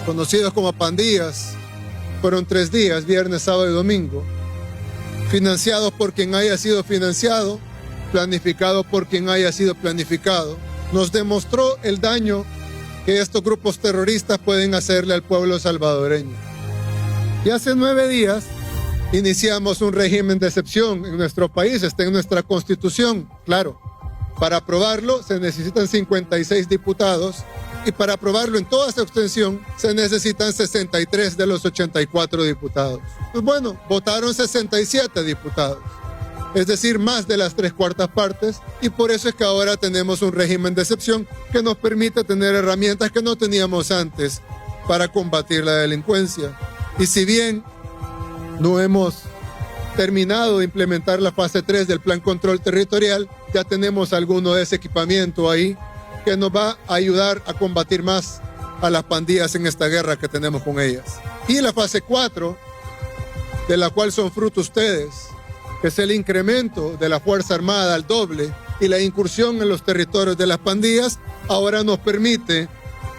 conocidos como pandillas. Fueron 3 días, viernes, sábado y domingo, financiados por quien haya sido financiado, planificado por quien haya sido planificado. Nos demostró el daño que estos grupos terroristas pueden hacerle al pueblo salvadoreño. Y hace 9 días iniciamos un régimen de excepción en nuestro país, está en nuestra Constitución, claro. Para aprobarlo se necesitan 56 diputados, y para aprobarlo en toda su extensión se necesitan 63 de los 84 diputados. Pues bueno, votaron 67 diputados, es decir, más de las 3/4 partes, y por eso es que ahora tenemos un régimen de excepción que nos permite tener herramientas que no teníamos antes para combatir la delincuencia. Y si bien no hemos terminado de implementar la fase 3 del Plan Control Territorial, ya tenemos alguno de ese equipamiento ahí que nos va a ayudar a combatir más a las pandillas en esta guerra que tenemos con ellas. Y la fase 4, de la cual son fruto ustedes, que es el incremento de la Fuerza Armada al doble y la incursión en los territorios de las pandillas, ahora nos permite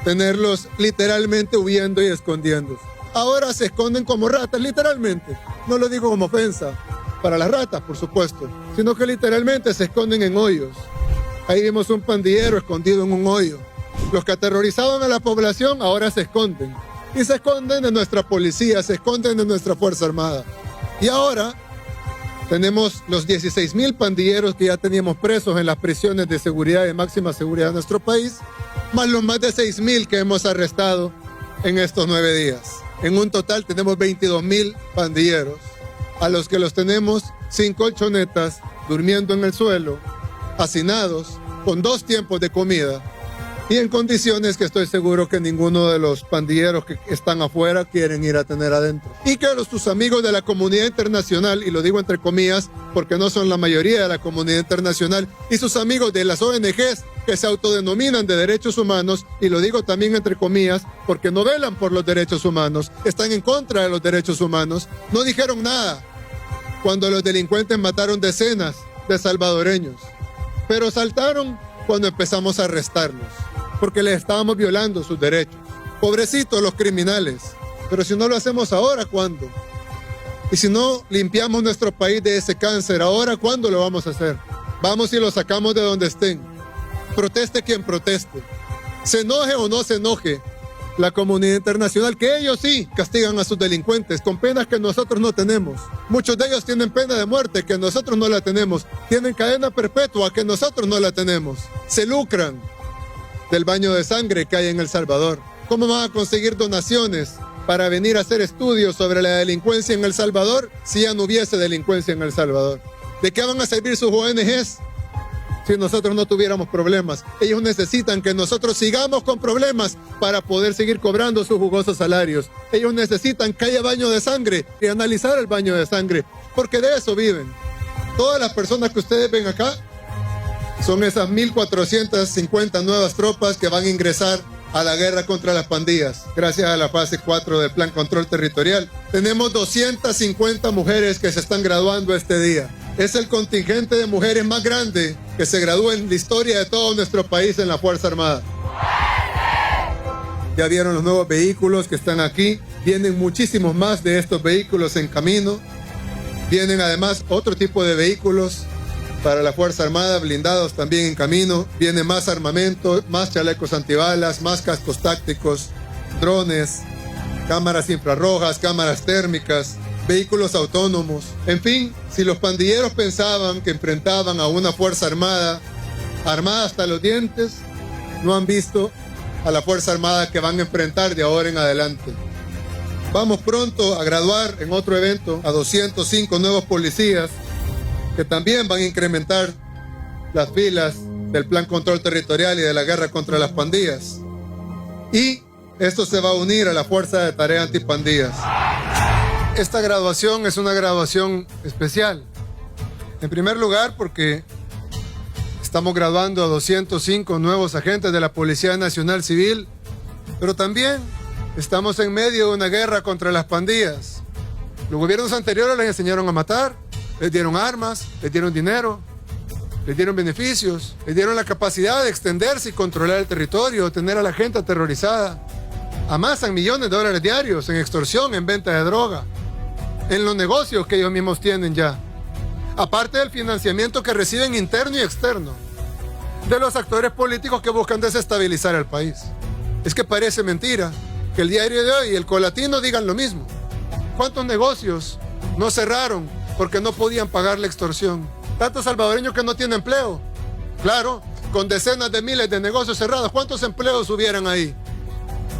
tenerlos literalmente huyendo y escondiéndose. Ahora se esconden como ratas, literalmente. No lo digo como ofensa. para las ratas, por supuesto, sino que literalmente se esconden en hoyos. Ahí vimos un pandillero escondido en un hoyo. Los que aterrorizaban a la población ahora se esconden. Y se esconden de nuestra policía, se esconden de nuestra Fuerza Armada. Y ahora tenemos los 16,000 pandilleros que ya teníamos presos en las prisiones de seguridad y máxima seguridad de nuestro país, más los más de 6,000 que hemos arrestado en estos 9 días. En un total tenemos 22,000 pandilleros, a los que los tenemos sin colchonetas, durmiendo en el suelo, hacinados, con 2 tiempos de comida, y en condiciones que estoy seguro que ninguno de los pandilleros que están afuera quieren ir a tener adentro. Y que sus amigos de la comunidad internacional, y lo digo entre comillas porque no son la mayoría de la comunidad internacional, y sus amigos de las ONGs que se autodenominan de derechos humanos, y lo digo también entre comillas porque no velan por los derechos humanos, están en contra de los derechos humanos, no dijeron nada cuando los delincuentes mataron decenas de salvadoreños, pero saltaron cuando empezamos a arrestarlos, porque les estábamos violando sus derechos. Pobrecitos los criminales. Pero si no lo hacemos ahora, ¿cuándo? Y si no limpiamos nuestro país de ese cáncer, ¿ahora cuándo lo vamos a hacer? Vamos y lo sacamos de donde estén. Proteste quien proteste. Se enoje o no se enoje la comunidad internacional, que ellos sí castigan a sus delincuentes con penas que nosotros no tenemos. Muchos de ellos tienen pena de muerte que nosotros no la tenemos. Tienen cadena perpetua que nosotros no la tenemos. Se lucran del baño de sangre que hay en El Salvador. ¿Cómo van a conseguir donaciones para venir a hacer estudios sobre la delincuencia en El Salvador si ya no hubiese delincuencia en El Salvador? ¿De qué van a servir sus ONGs si nosotros no tuviéramos problemas? Ellos necesitan que nosotros sigamos con problemas para poder seguir cobrando sus jugosos salarios. Ellos necesitan que haya baño de sangre y analizar el baño de sangre, porque de eso viven. Todas las personas que ustedes ven acá son esas 1,450 nuevas tropas que van a ingresar a la guerra contra las pandillas, gracias a la fase 4 del Plan Control Territorial. Tenemos 250 mujeres que se están graduando este día. Es el contingente de mujeres más grande que se gradúa en la historia de todo nuestro país en la Fuerza Armada. Ya vieron los nuevos vehículos que están aquí. Vienen muchísimos más de estos vehículos en camino. Vienen además otro tipo de vehículos para la Fuerza Armada, blindados también en camino. Viene más armamento, más chalecos antibalas, más cascos tácticos, drones, cámaras infrarrojas, cámaras térmicas, vehículos autónomos. En fin, si los pandilleros pensaban que enfrentaban a una Fuerza Armada armada hasta los dientes, no han visto a la Fuerza Armada que van a enfrentar de ahora en adelante. Vamos pronto a graduar en otro evento a 205 nuevos policías que también van a incrementar las filas del Plan Control Territorial y de la guerra contra las pandillas. Y esto se va a unir a la Fuerza de Tarea Antipandillas. Esta graduación es una graduación especial. En primer lugar, porque estamos graduando a 205 nuevos agentes de la Policía Nacional Civil, pero también estamos en medio de una guerra contra las pandillas. Los gobiernos anteriores les enseñaron a matar, les dieron armas, les dieron dinero, les dieron beneficios, les dieron la capacidad de extenderse y controlar el territorio, tener a la gente aterrorizada. Amasan millones de dólares diarios en extorsión, en venta de droga, en los negocios que ellos mismos tienen ya. Aparte del financiamiento que reciben interno y externo de los actores políticos que buscan desestabilizar el país. Es que parece mentira que el diario de hoy y el Colatino digan lo mismo. ¿Cuántos negocios no cerraron porque no podían pagar la extorsión? Tantos salvadoreños que no tienen empleo. Claro, con decenas de miles de negocios cerrados, ¿cuántos empleos hubieran ahí?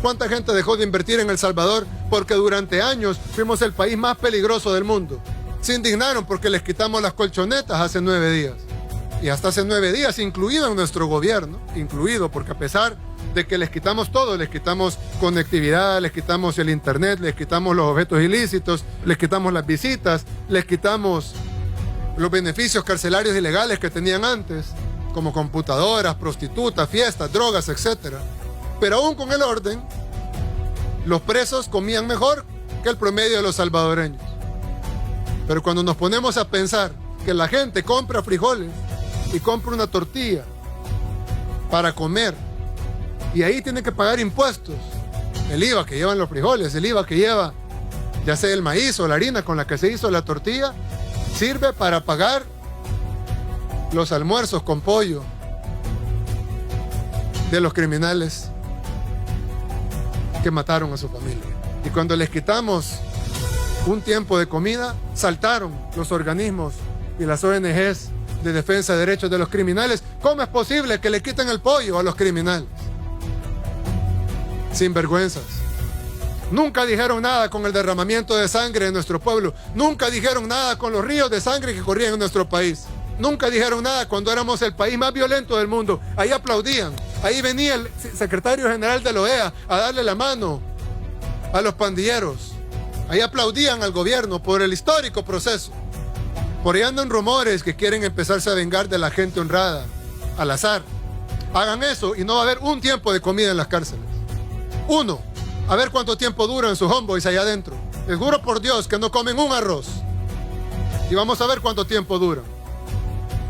¿Cuánta gente dejó de invertir en El Salvador porque durante años fuimos el país más peligroso del mundo? Se indignaron porque les quitamos las colchonetas hace 9 días. Y hasta hace 9 días, incluido en nuestro gobierno, incluido porque a pesar de que les quitamos todo, les quitamos conectividad, les quitamos el internet, les quitamos los objetos ilícitos, les quitamos las visitas, les quitamos los beneficios carcelarios ilegales que tenían antes, como computadoras, prostitutas, fiestas, drogas, etc. Pero aún con el orden, los presos comían mejor que el promedio de los salvadoreños. Pero cuando nos ponemos a pensar que la gente compra frijoles y compra una tortilla para comer, y ahí tiene que pagar impuestos, el IVA que llevan los frijoles, el IVA que lleva ya sea el maíz o la harina con la que se hizo la tortilla, sirve para pagar los almuerzos con pollo de los criminales que mataron a su familia. Y cuando les quitamos un tiempo de comida, saltaron los organismos y las ONGs de defensa de derechos de los criminales. ¿Cómo es posible que le quiten el pollo a los criminales? Sinvergüenzas. Nunca dijeron nada con el derramamiento de sangre en nuestro pueblo. Nunca dijeron nada con los ríos de sangre que corrían en nuestro país. Nunca dijeron nada cuando éramos el país más violento del mundo. Ahí aplaudían. Ahí venía el secretario general de la OEA a darle la mano a los pandilleros. Ahí aplaudían al gobierno por el histórico proceso. Por ahí andan rumores que quieren empezarse a vengar de la gente honrada, al azar. Hagan eso y no va a haber un tiempo de comida en las cárceles. Uno, a ver cuánto tiempo duran sus homeboys allá adentro. Les juro por Dios que no comen un arroz. Y vamos a ver cuánto tiempo duran.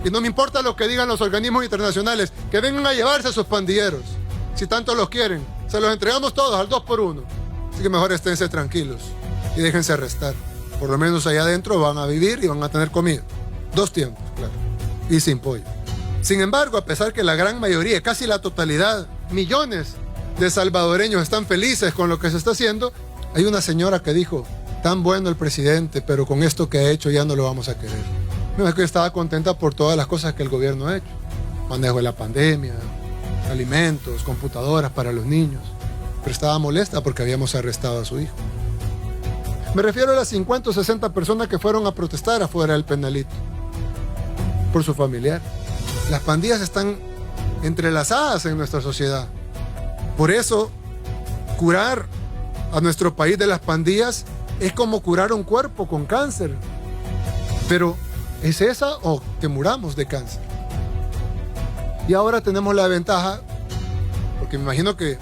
Y no me importa lo que digan los organismos internacionales, que vengan a llevarse a sus pandilleros. Si tanto los quieren, se los entregamos todos al 2 por 1. Así que mejor esténse tranquilos y déjense arrestar. Por lo menos allá adentro van a vivir y van a tener comida. 2 tiempos, claro. Y sin pollo. Sin embargo, a pesar que la gran mayoría, casi la totalidad, millones de salvadoreños están felices con lo que se está haciendo, hay una señora que dijo, tan bueno el presidente, pero con esto que ha hecho ya no lo vamos a querer. No es que estaba contenta por todas las cosas que el gobierno ha hecho. Manejo de la pandemia, alimentos, computadoras para los niños. Pero estaba molesta porque habíamos arrestado a su hijo. Me refiero a las 50 o 60 personas que fueron a protestar afuera del penalito por su familiar. Las pandillas están entrelazadas en nuestra sociedad. Por eso, curar a nuestro país de las pandillas es como curar un cuerpo con cáncer. Pero, ¿es esa o que muramos de cáncer? Y ahora tenemos la ventaja, porque me imagino que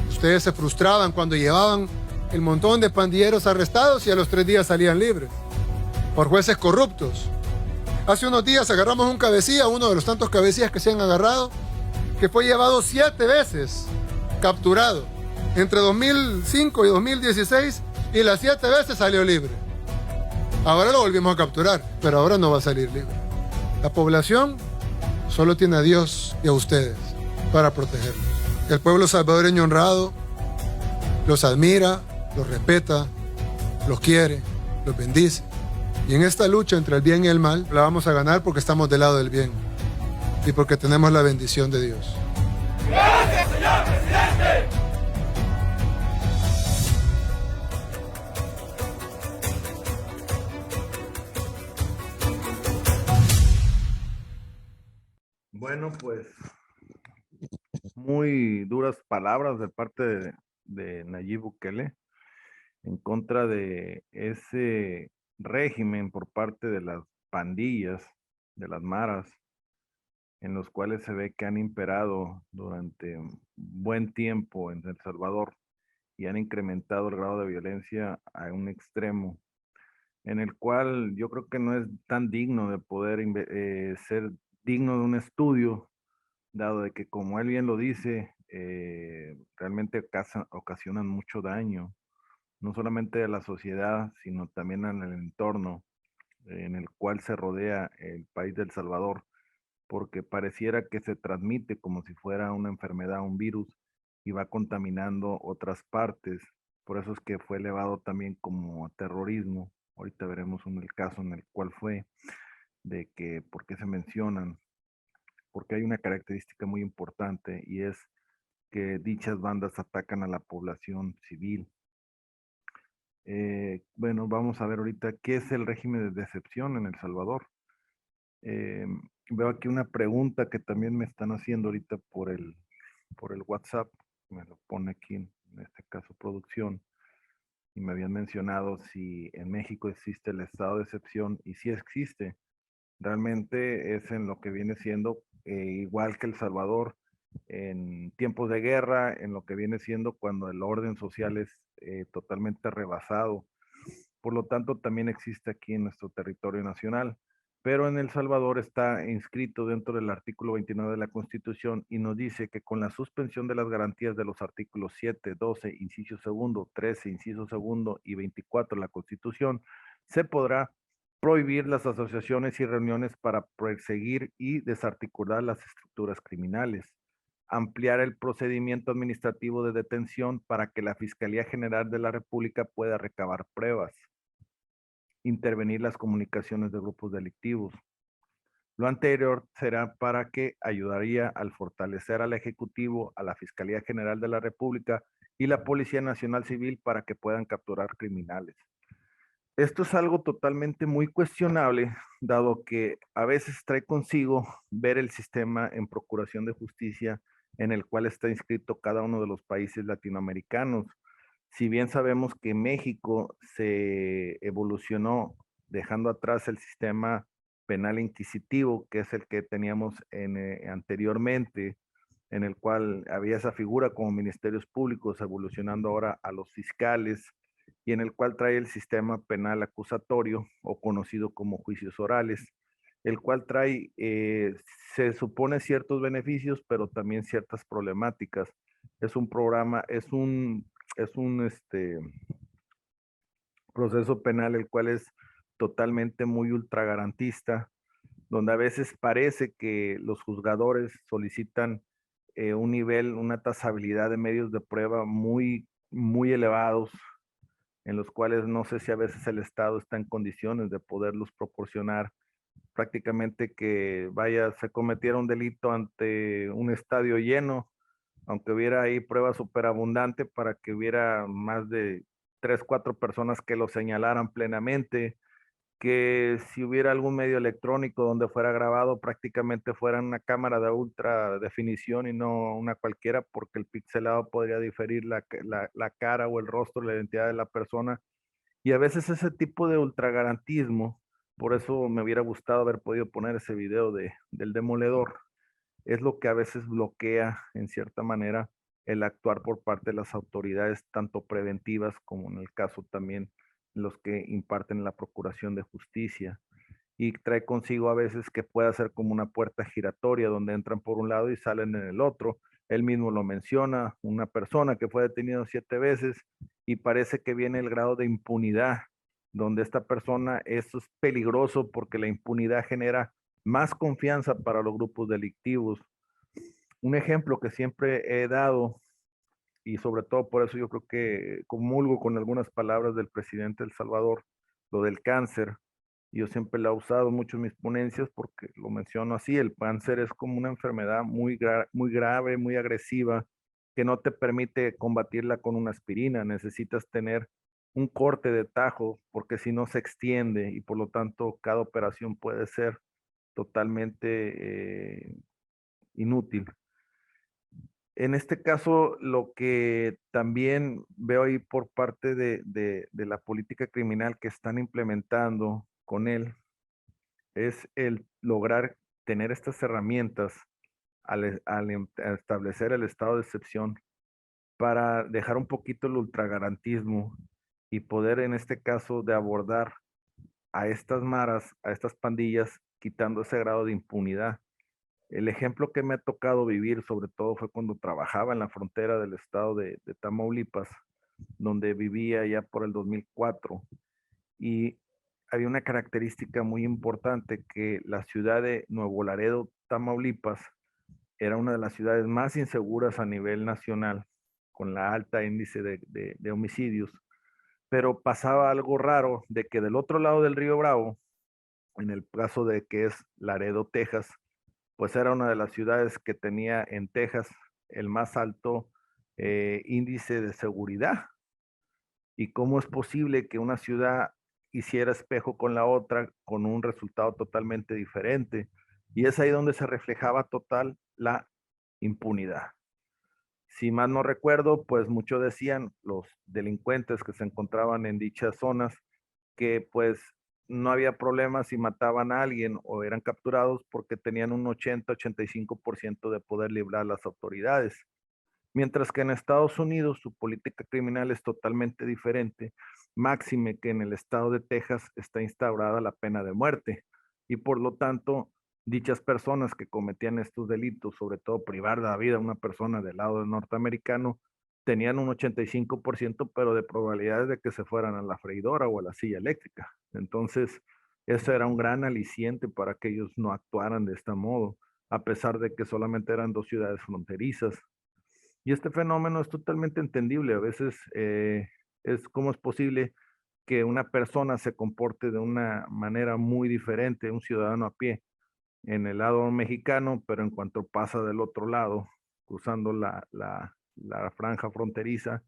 ustedes se frustraban cuando llevaban el montón de pandilleros arrestados y a los 3 días salían libres por jueces corruptos. Hace unos días agarramos un cabecilla, uno de los tantos cabecillas que se han agarrado, que fue llevado 7 veces capturado entre 2005 y 2016 y las 7 veces salió libre. Ahora lo volvimos a capturar, pero ahora no va a salir libre. La población solo tiene a Dios y a ustedes para protegerlos. El pueblo salvadoreño honrado los admira, los respeta, los quiere, los bendice. Y en esta lucha entre el bien y el mal, la vamos a ganar porque estamos del lado del bien y porque tenemos la bendición de Dios. ¡Gracias, señor presidente! Bueno, pues muy duras palabras de parte de Nayib Bukele en contra de ese régimen por parte de las pandillas, de las maras, en los cuales se ve que han imperado durante un buen tiempo en El Salvador y han incrementado el grado de violencia a un extremo, en el cual yo creo que no es tan digno de poder ser digno de un estudio, dado de que, como él bien lo dice, realmente ocasionan mucho daño, no solamente a la sociedad, sino también en el entorno en el cual se rodea el país de El Salvador, porque pareciera que se transmite como si fuera una enfermedad, un virus, y va contaminando otras partes. Por eso es que fue elevado también como terrorismo. Ahorita veremos el caso en el cual fue, de que por qué se mencionan, porque hay una característica muy importante y es que dichas bandas atacan a la población civil. Bueno, vamos a ver ahorita qué es el régimen de excepción en El Salvador. Veo aquí una pregunta que también me están haciendo ahorita por el WhatsApp, me lo pone aquí en este caso producción, y me habían mencionado si en México existe el estado de excepción, y si existe. Realmente es en lo que viene siendo igual que El Salvador, en tiempos de guerra, en lo que viene siendo cuando el orden social es totalmente rebasado. Por lo tanto, también existe aquí en nuestro territorio nacional. Pero en El Salvador está inscrito dentro del artículo 29 de la Constitución y nos dice que con la suspensión de las garantías de los artículos 7, 12, inciso segundo, 13, inciso segundo y 24 de la Constitución, se podrá prohibir las asociaciones y reuniones para perseguir y desarticular las estructuras criminales, ampliar el procedimiento administrativo de detención para que la Fiscalía General de la República pueda recabar pruebas, intervenir las comunicaciones de grupos delictivos. Lo anterior será para que ayudaría al fortalecer al Ejecutivo, a la Fiscalía General de la República y la Policía Nacional Civil para que puedan capturar criminales. Esto es algo totalmente muy cuestionable, dado que a veces trae consigo ver el sistema en procuración de justicia en el cual está inscrito cada uno de los países latinoamericanos. Si bien sabemos que México se evolucionó dejando atrás el sistema penal inquisitivo, que es el que teníamos anteriormente, en el cual había esa figura como ministerios públicos, evolucionando ahora a los fiscales, y en el cual trae el sistema penal acusatorio o conocido como juicios orales, el cual trae, se supone ciertos beneficios, pero también ciertas problemáticas. Es un programa, es un proceso penal el cual es totalmente muy ultra garantista, donde a veces parece que los juzgadores solicitan un nivel, una tasabilidad de medios de prueba muy elevados, en los cuales no sé si a veces el Estado está en condiciones de poderlos proporcionar. Prácticamente que vaya, se cometiera un delito ante un estadio lleno, aunque hubiera ahí prueba superabundante para que hubiera más de 3, 4 personas que lo señalaran plenamente, que si hubiera algún medio electrónico donde fuera grabado, prácticamente fuera una cámara de ultra definición y no una cualquiera, porque el pixelado podría diferir la cara o el rostro, la identidad de la persona. Y a veces ese tipo de ultragarantismo, por eso me hubiera gustado haber podido poner ese video del demoledor, es lo que a veces bloquea en cierta manera el actuar por parte de las autoridades, tanto preventivas como en el caso también los que imparten la procuración de justicia. Y trae consigo a veces que pueda ser como una puerta giratoria donde entran por un lado y salen en el otro. Él mismo lo menciona, una persona que fue detenido 7 veces y parece que viene el grado de impunidad, donde esta persona, eso es peligroso porque la impunidad genera más confianza para los grupos delictivos. Un ejemplo que siempre he dado, y sobre todo por eso yo creo que comulgo con algunas palabras del presidente de El Salvador, lo del cáncer. Yo siempre lo he usado mucho en mis ponencias porque lo menciono así, el cáncer es como una enfermedad muy grave, muy agresiva, que no te permite combatirla con una aspirina, necesitas tener un corte de tajo porque si no se extiende y por lo tanto cada operación puede ser totalmente inútil. En este caso, lo que también veo ahí por parte de la política criminal que están implementando con él es el lograr tener estas herramientas al establecer el estado de excepción para dejar un poquito el ultragarantismo y poder en este caso de abordar a estas maras, a estas pandillas, quitando ese grado de impunidad. El ejemplo que me ha tocado vivir, sobre todo, fue cuando trabajaba en la frontera del estado de Tamaulipas, donde vivía ya por el 2004. Y había una característica muy importante, que la ciudad de Nuevo Laredo, Tamaulipas, era una de las ciudades más inseguras a nivel nacional, con la alta índice de homicidios. Pero pasaba algo raro, de que del otro lado del río Bravo, en el caso de que es Laredo, Texas, pues era una de las ciudades que tenía en Texas el más alto índice de seguridad. ¿Y cómo es posible que una ciudad hiciera espejo con la otra con un resultado totalmente diferente? Y es ahí donde se reflejaba total la impunidad. Si mal no recuerdo, pues muchos decían los delincuentes que se encontraban en dichas zonas que pues no había problemas si mataban a alguien o eran capturados porque tenían un 80-85% de poder librar a las autoridades. Mientras que en Estados Unidos su política criminal es totalmente diferente, máxime que en el estado de Texas está instaurada la pena de muerte y por lo tanto dichas personas que cometían estos delitos, sobre todo privar de la vida a una persona del lado norteamericano, tenían un 85% pero de probabilidades de que se fueran a la freidora o a la silla eléctrica. Entonces, Eso era un gran aliciente para que ellos no actuaran de este modo, a pesar de que solamente eran dos ciudades fronterizas. Y este fenómeno es totalmente entendible. A veces es cómo es posible que una persona se comporte de una manera muy diferente, un ciudadano a pie, en el lado mexicano, pero en cuanto pasa del otro lado, cruzando la franja fronteriza,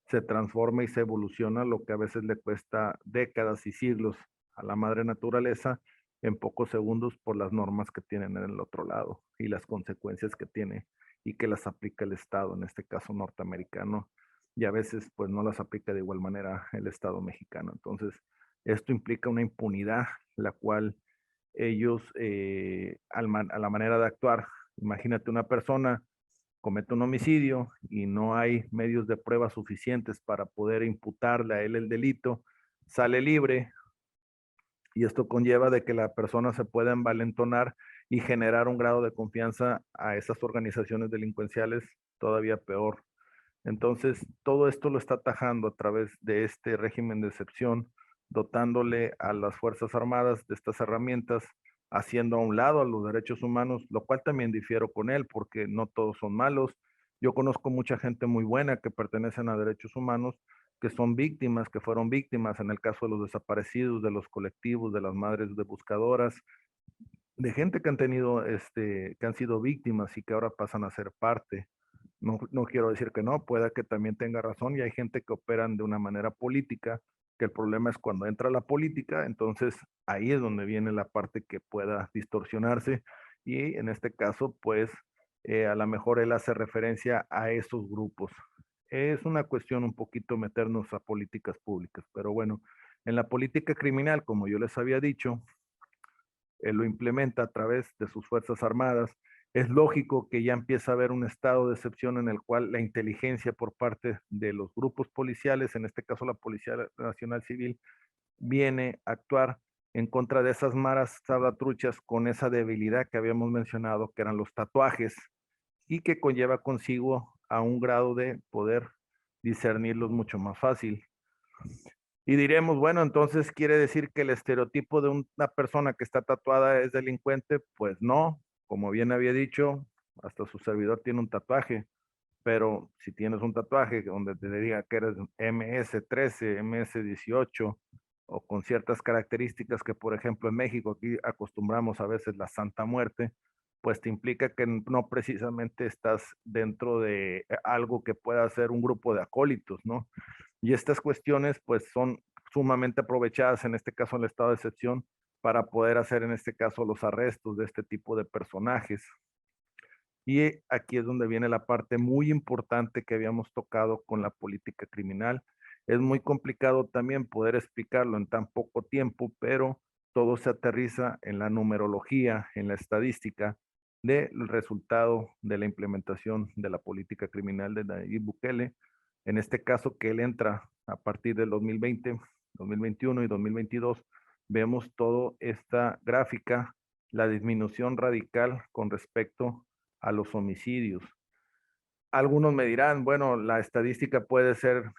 se transforma y se evoluciona, lo que a veces le cuesta décadas y siglos a la madre naturaleza en pocos segundos por las normas que tienen en el otro lado y las consecuencias que tiene y que las aplica el Estado, en este caso norteamericano, y a veces pues no las aplica de igual manera el Estado mexicano. Entonces, esto implica una impunidad, la cual ellos, a la manera de actuar, imagínate una persona comete un homicidio y no hay medios de prueba suficientes para poder imputarle a él el delito, sale libre y esto conlleva de que la persona se pueda envalentonar y generar un grado de confianza a esas organizaciones delincuenciales todavía peor. Entonces, todo esto lo está atajando a través de este régimen de excepción, dotándole a las Fuerzas Armadas de estas herramientas, haciendo a un lado a los derechos humanos, lo cual también difiero con él, porque no todos son malos. Yo conozco mucha gente muy buena que pertenecen a derechos humanos, que son víctimas, que fueron víctimas en el caso de los desaparecidos, de los colectivos, de las madres de buscadoras, de gente que han tenido, que han sido víctimas y que ahora pasan a ser parte. No quiero decir que no, pueda que también tenga razón y hay gente que operan de una manera política, que el problema es cuando entra la política, entonces ahí es donde viene la parte que pueda distorsionarse y en este caso, pues a lo mejor él hace referencia a esos grupos. Es una cuestión un poquito meternos a políticas públicas, pero bueno, en la política criminal, como yo les había dicho, él lo implementa a través de sus Fuerzas Armadas. Es lógico que ya empieza a haber un estado de excepción en el cual la inteligencia por parte de los grupos policiales, en este caso la Policía Nacional Civil, viene a actuar en contra de esas maras salvatruchas con esa debilidad que habíamos mencionado, que eran los tatuajes, y que conlleva consigo a un grado de poder discernirlos mucho más fácil. Y diremos, bueno, entonces quiere decir que el estereotipo de una persona que está tatuada es delincuente. Pues no, como bien había dicho, hasta su servidor tiene un tatuaje, pero si tienes un tatuaje donde te diga que eres MS-13, MS-18 o con ciertas características que, por ejemplo, en México aquí acostumbramos a veces la Santa Muerte, pues te implica que no precisamente estás dentro de algo que pueda ser un grupo de acólitos, ¿no? Y estas cuestiones pues son sumamente aprovechadas, en este caso en el estado de excepción, para poder hacer en este caso los arrestos de este tipo de personajes. Y aquí es donde viene la parte muy importante que habíamos tocado con la política criminal. Es muy complicado también poder explicarlo en tan poco tiempo, pero todo se aterriza en la numerología, en la estadística del resultado de la implementación de la política criminal de Nayib Bukele. En este caso que él entra a partir del 2020, 2021 y 2022, vemos toda esta gráfica, la disminución radical con respecto a los homicidios. Algunos me dirán, bueno, la estadística puede ser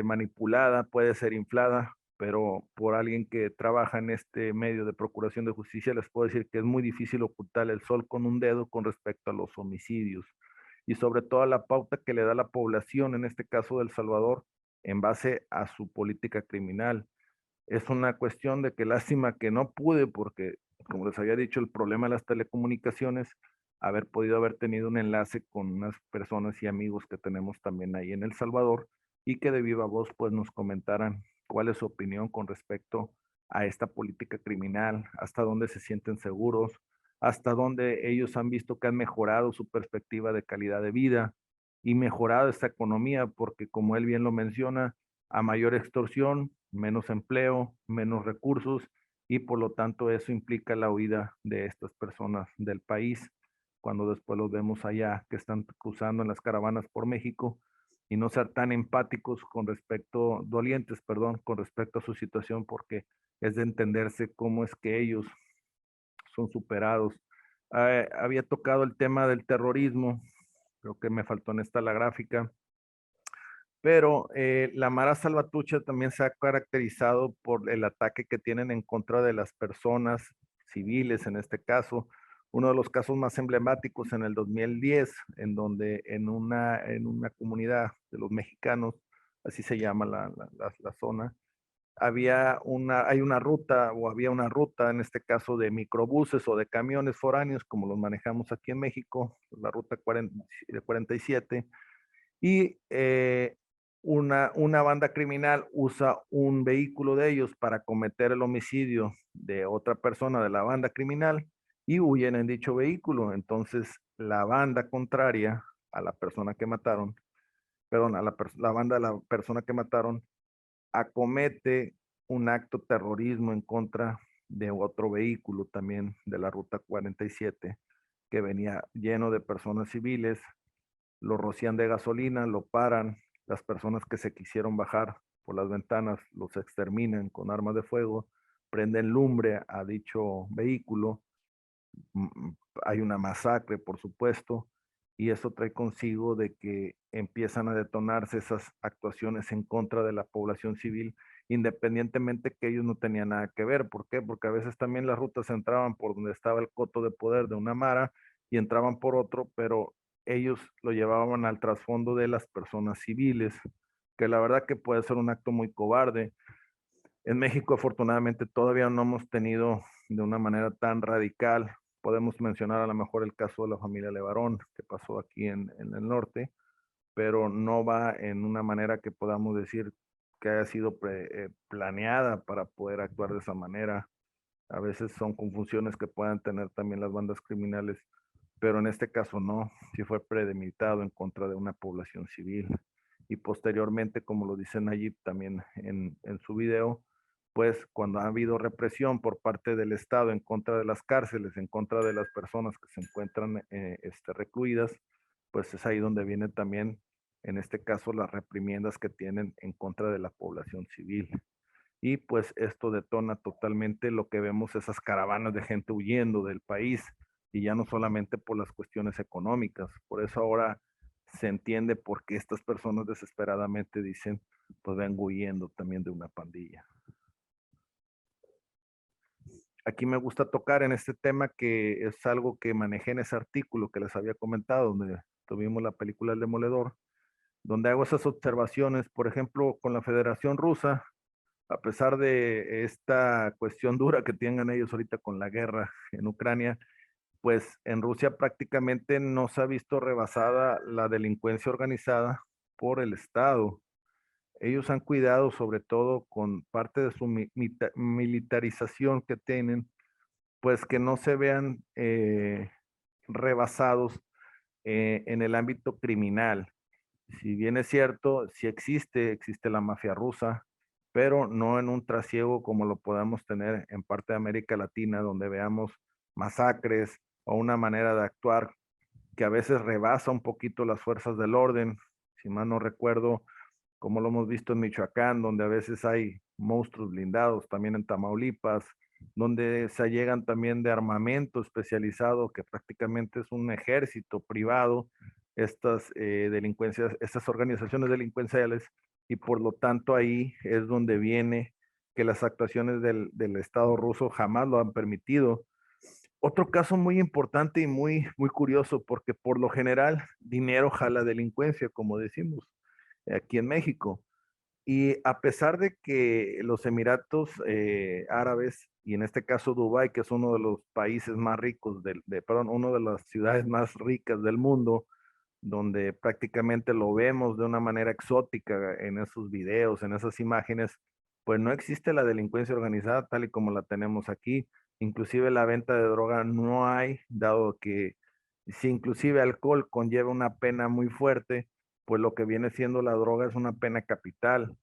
manipulada, puede ser inflada, pero por alguien que trabaja en este medio de procuración de justicia, les puedo decir que es muy difícil ocultar el sol con un dedo con respecto a los homicidios y sobre todo a la pauta que le da la población, en este caso de El Salvador, en base a su política criminal. Es una cuestión de que lástima que no pude, porque como les había dicho, el problema de las telecomunicaciones, haber podido haber tenido un enlace con unas personas y amigos que tenemos también ahí en El Salvador y que de viva voz pues nos comentaran cuál es su opinión con respecto a esta política criminal, hasta dónde se sienten seguros, hasta dónde ellos han visto que han mejorado su perspectiva de calidad de vida y mejorado esta economía, porque como él bien lo menciona, a mayor extorsión, menos empleo, menos recursos y por lo tanto eso implica la huida de estas personas del país cuando después los vemos allá que están cruzando en las caravanas por México y no ser tan empáticos con respecto, dolientes, perdón, con respecto a su situación porque es de entenderse cómo es que ellos son superados. Había tocado el tema del terrorismo, creo que me faltó en esta la gráfica, Pero la Mara Salvatrucha también se ha caracterizado por el ataque que tienen en contra de las personas civiles, en este caso. Uno de los casos más emblemáticos en el 2010, en donde en una comunidad de los mexicanos, así se llama la zona, hay una ruta o había una ruta, en este caso de microbuses o de camiones foráneos, como los manejamos aquí en México, la ruta 47, y una banda criminal usa un vehículo de ellos para cometer el homicidio de otra persona de la banda criminal y huyen en dicho vehículo. Entonces, la banda contraria a la persona que mataron, perdón, la banda de la persona que mataron, acomete un acto terrorismo en contra de otro vehículo también de la ruta 47 que venía lleno de personas civiles, lo rocian de gasolina, lo paran, las personas que se quisieron bajar por las ventanas los exterminan con armas de fuego, prenden lumbre a dicho vehículo, hay una masacre, por supuesto, y eso trae consigo de que empiezan a detonarse esas actuaciones en contra de la población civil, independientemente que ellos no tenían nada que ver. ¿Por qué? Porque a veces también las rutas entraban por donde estaba el coto de poder de una mara y entraban por otro, pero ellos lo llevaban al trasfondo de las personas civiles, que la verdad que puede ser un acto muy cobarde. En México, afortunadamente, todavía no hemos tenido de una manera tan radical. Podemos mencionar a lo mejor el caso de la familia Levarón, que pasó aquí en el norte, pero no va en una manera que podamos decir que haya sido planeada para poder actuar de esa manera. A veces son confusiones que puedan tener también las bandas criminales, pero en este caso no, sí fue premeditado en contra de una población civil. Y posteriormente, como lo dice Nayib también en su video, pues cuando ha habido represión por parte del Estado en contra de las cárceles, en contra de las personas que se encuentran recluidas, pues es ahí donde viene también, en este caso, las reprimiendas que tienen en contra de la población civil. Y pues esto detona totalmente lo que vemos, esas caravanas de gente huyendo del país, y ya no solamente por las cuestiones económicas. Por eso ahora se entiende por qué estas personas desesperadamente dicen, pues vengo huyendo también de una pandilla. Aquí me gusta tocar en este tema, que es algo que manejé en ese artículo que les había comentado, donde tuvimos la película El Demoledor, donde hago esas observaciones, por ejemplo, con la Federación Rusa. A pesar de esta cuestión dura que tengan ellos ahorita con la guerra en Ucrania, pues en Rusia prácticamente no se ha visto rebasada la delincuencia organizada por el Estado. Ellos han cuidado, sobre todo con parte de su militarización que tienen, pues que no se vean rebasados en el ámbito criminal. Si bien es cierto, sí existe la mafia rusa, pero no en un trasiego como lo podamos tener en parte de América Latina, donde veamos masacres o una manera de actuar que a veces rebasa un poquito las fuerzas del orden. Si mal no recuerdo, como lo hemos visto en Michoacán, donde a veces hay monstruos blindados, también en Tamaulipas, donde se allegan también de armamento especializado, que prácticamente es un ejército privado, estas delincuencias, estas organizaciones delincuenciales, y por lo tanto ahí es donde viene que las actuaciones del Estado ruso jamás lo han permitido. Otro caso muy importante y muy curioso, porque por lo general dinero jala delincuencia, como decimos aquí en México. Y a pesar de que los Emiratos Árabes, y en este caso Dubái, que es uno de los países más ricos, perdón, una de las ciudades más ricas del mundo, donde prácticamente lo vemos de una manera exótica en esos videos, en esas imágenes, pues no existe la delincuencia organizada tal y como la tenemos aquí. Inclusive la venta de droga no hay, dado que si inclusive alcohol conlleva una pena muy fuerte, pues lo que viene siendo la droga es una pena capital.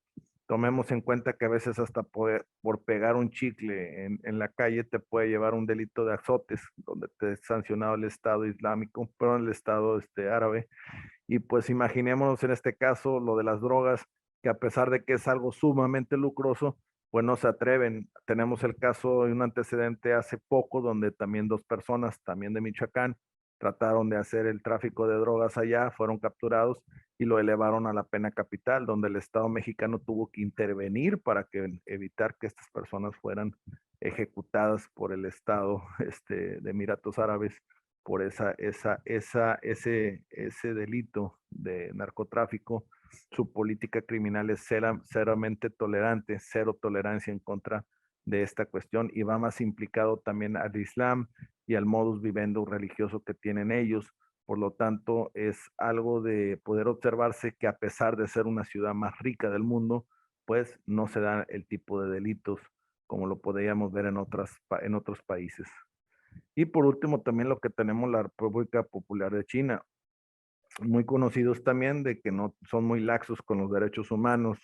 Tomemos en cuenta que a veces hasta por pegar un chicle en la calle te puede llevar un delito de azotes, donde te ha sancionado el Estado Islámico, pero el Estado árabe. Y pues imaginémonos en este caso lo de las drogas, que a pesar de que es algo sumamente lucroso, pues no se atreven. Tenemos el caso de un antecedente hace poco, donde también dos personas, también de Michoacán, trataron de hacer el tráfico de drogas allá, fueron capturados y lo elevaron a la pena capital, donde el Estado mexicano tuvo que intervenir para evitar que estas personas fueran ejecutadas por el Estado de Emiratos Árabes por ese delito de narcotráfico. Su política criminal es ceramente tolerante, cero tolerancia en contra de esta cuestión, y va más implicado también al Islam y al modus vivendi religioso que tienen ellos. Por lo tanto, es algo de poder observarse que a pesar de ser una ciudad más rica del mundo, pues no se da el tipo de delitos como lo podríamos ver en otros países. Y por último, también lo que tenemos la República Popular de China, muy conocidos también de que no son muy laxos con los derechos humanos,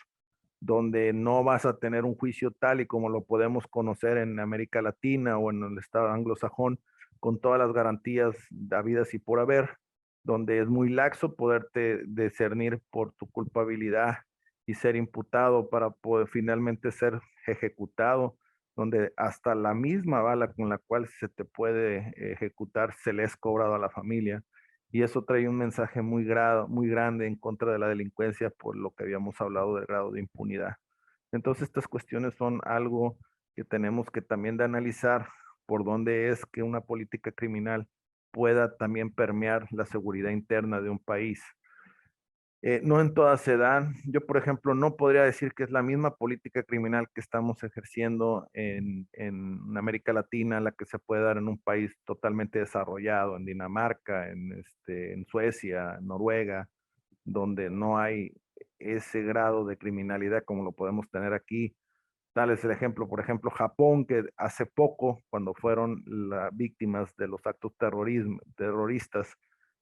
donde no vas a tener un juicio tal y como lo podemos conocer en América Latina o en el estado anglosajón, con todas las garantías habidas y por haber, donde es muy laxo poderte discernir por tu culpabilidad y ser imputado para poder finalmente ser ejecutado, donde hasta la misma bala con la cual se te puede ejecutar se le es cobrado a la familia. Y eso trae un mensaje muy grande en contra de la delincuencia por lo que habíamos hablado del grado de impunidad. Entonces, estas cuestiones son algo que tenemos que también de analizar por dónde es que una política criminal pueda también permear la seguridad interna de un país. No en todas se dan. Yo, por ejemplo, no podría decir que es la misma política criminal que estamos ejerciendo en América Latina, la que se puede dar en un país totalmente desarrollado, en Dinamarca, en Suecia, Noruega, donde no hay ese grado de criminalidad como lo podemos tener aquí. Tal es el ejemplo, por ejemplo, Japón, que hace poco, cuando fueron las víctimas de los actos terroristas,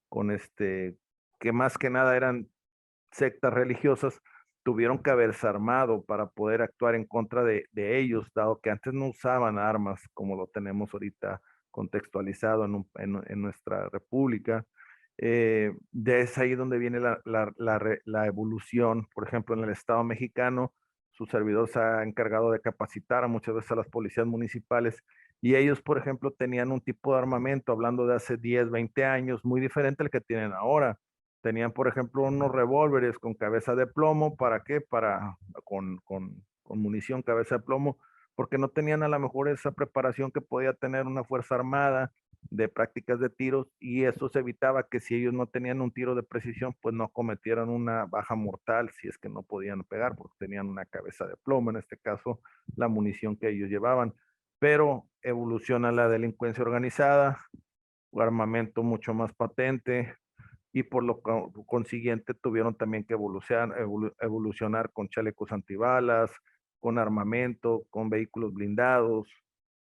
con que más que nada eran sectas religiosas, tuvieron que haberse armado para poder actuar en contra de ellos, dado que antes no usaban armas como lo tenemos ahorita contextualizado en nuestra república. Es ahí donde viene la evolución. Por ejemplo, en el Estado mexicano, su servidor se ha encargado de capacitar a muchas veces a las policías municipales, y ellos, por ejemplo, tenían un tipo de armamento, hablando de hace 10, 20 años, muy diferente al que tienen ahora. Tenían, por ejemplo, unos revólveres con cabeza de plomo. ¿Para qué? Con munición cabeza de plomo, porque no tenían a lo mejor esa preparación que podía tener una fuerza armada de prácticas de tiros, y eso se evitaba que si ellos no tenían un tiro de precisión, pues no cometieran una baja mortal si es que no podían pegar, porque tenían una cabeza de plomo, en este caso, la munición que ellos llevaban. Pero evoluciona la delincuencia organizada, armamento mucho más patente, y por lo consiguiente tuvieron también que evolucionar con chalecos antibalas, con armamento, con vehículos blindados,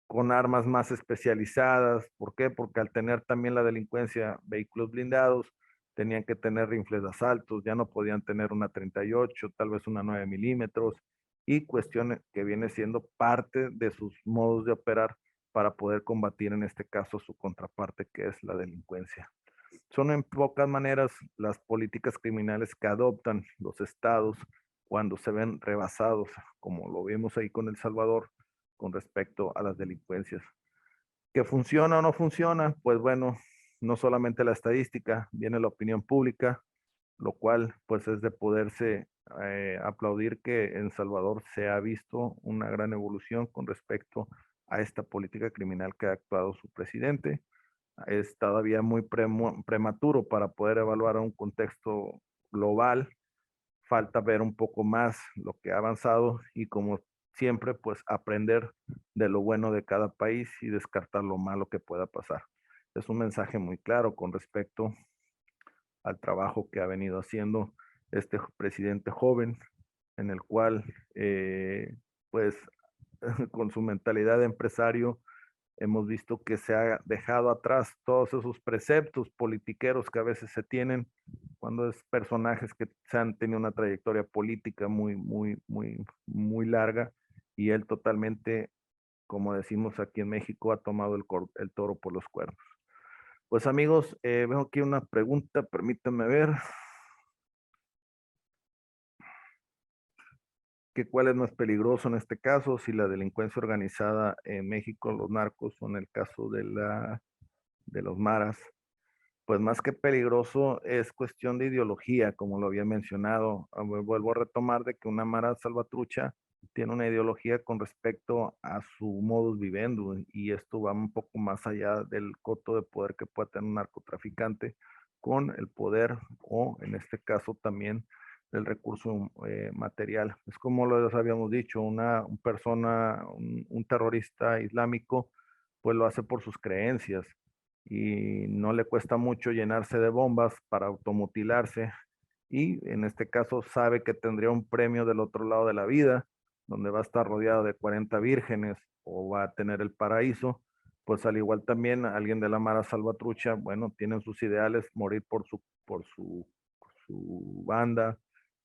con armas más especializadas. ¿Por qué? Porque al tener también la delincuencia vehículos blindados, tenían que tener rifles de asaltos, ya no podían tener una 38, tal vez una 9 milímetros, y cuestiones que viene siendo parte de sus modos de operar para poder combatir en este caso su contraparte, que es la delincuencia. Son en pocas maneras las políticas criminales que adoptan los estados cuando se ven rebasados, como lo vimos ahí con El Salvador, con respecto a las delincuencias. ¿Que funciona o no funciona? Pues bueno, no solamente la estadística, viene la opinión pública, lo cual pues es de poderse aplaudir que en Salvador se ha visto una gran evolución con respecto a esta política criminal que ha actuado su presidente. Es todavía muy prematuro para poder evaluar un contexto global. Falta ver un poco más lo que ha avanzado y, como siempre, pues aprender de lo bueno de cada país y descartar lo malo que pueda pasar. Es un mensaje muy claro con respecto al trabajo que ha venido haciendo este presidente joven, en el cual, pues, con su mentalidad de empresario, hemos visto que se ha dejado atrás todos esos preceptos politiqueros que a veces se tienen cuando es personajes que se han tenido una trayectoria política muy larga, y él totalmente, como decimos aquí en México, ha tomado el toro por los cuernos. Pues amigos, veo aquí una pregunta, permítanme ver. Que cuál es más peligroso en este caso, si la delincuencia organizada en México, los narcos, o en el caso de los maras. pues más que peligroso, es cuestión de ideología, como lo había mencionado. Vuelvo a retomar de que una Mara Salvatrucha tiene una ideología con respecto a su modus vivendi, y esto va un poco más allá del coto de poder que pueda tener un narcotraficante con el poder, o en este caso también del recurso material. Es como lo habíamos dicho, un persona, un terrorista islámico, pues lo hace por sus creencias y no le cuesta mucho llenarse de bombas para automutilarse, y en este caso sabe que tendría un premio del otro lado de la vida, donde va a estar rodeado de 40 vírgenes o va a tener el paraíso. Pues al igual también alguien de la Mara Salvatrucha, bueno, tienen sus ideales, morir por su banda,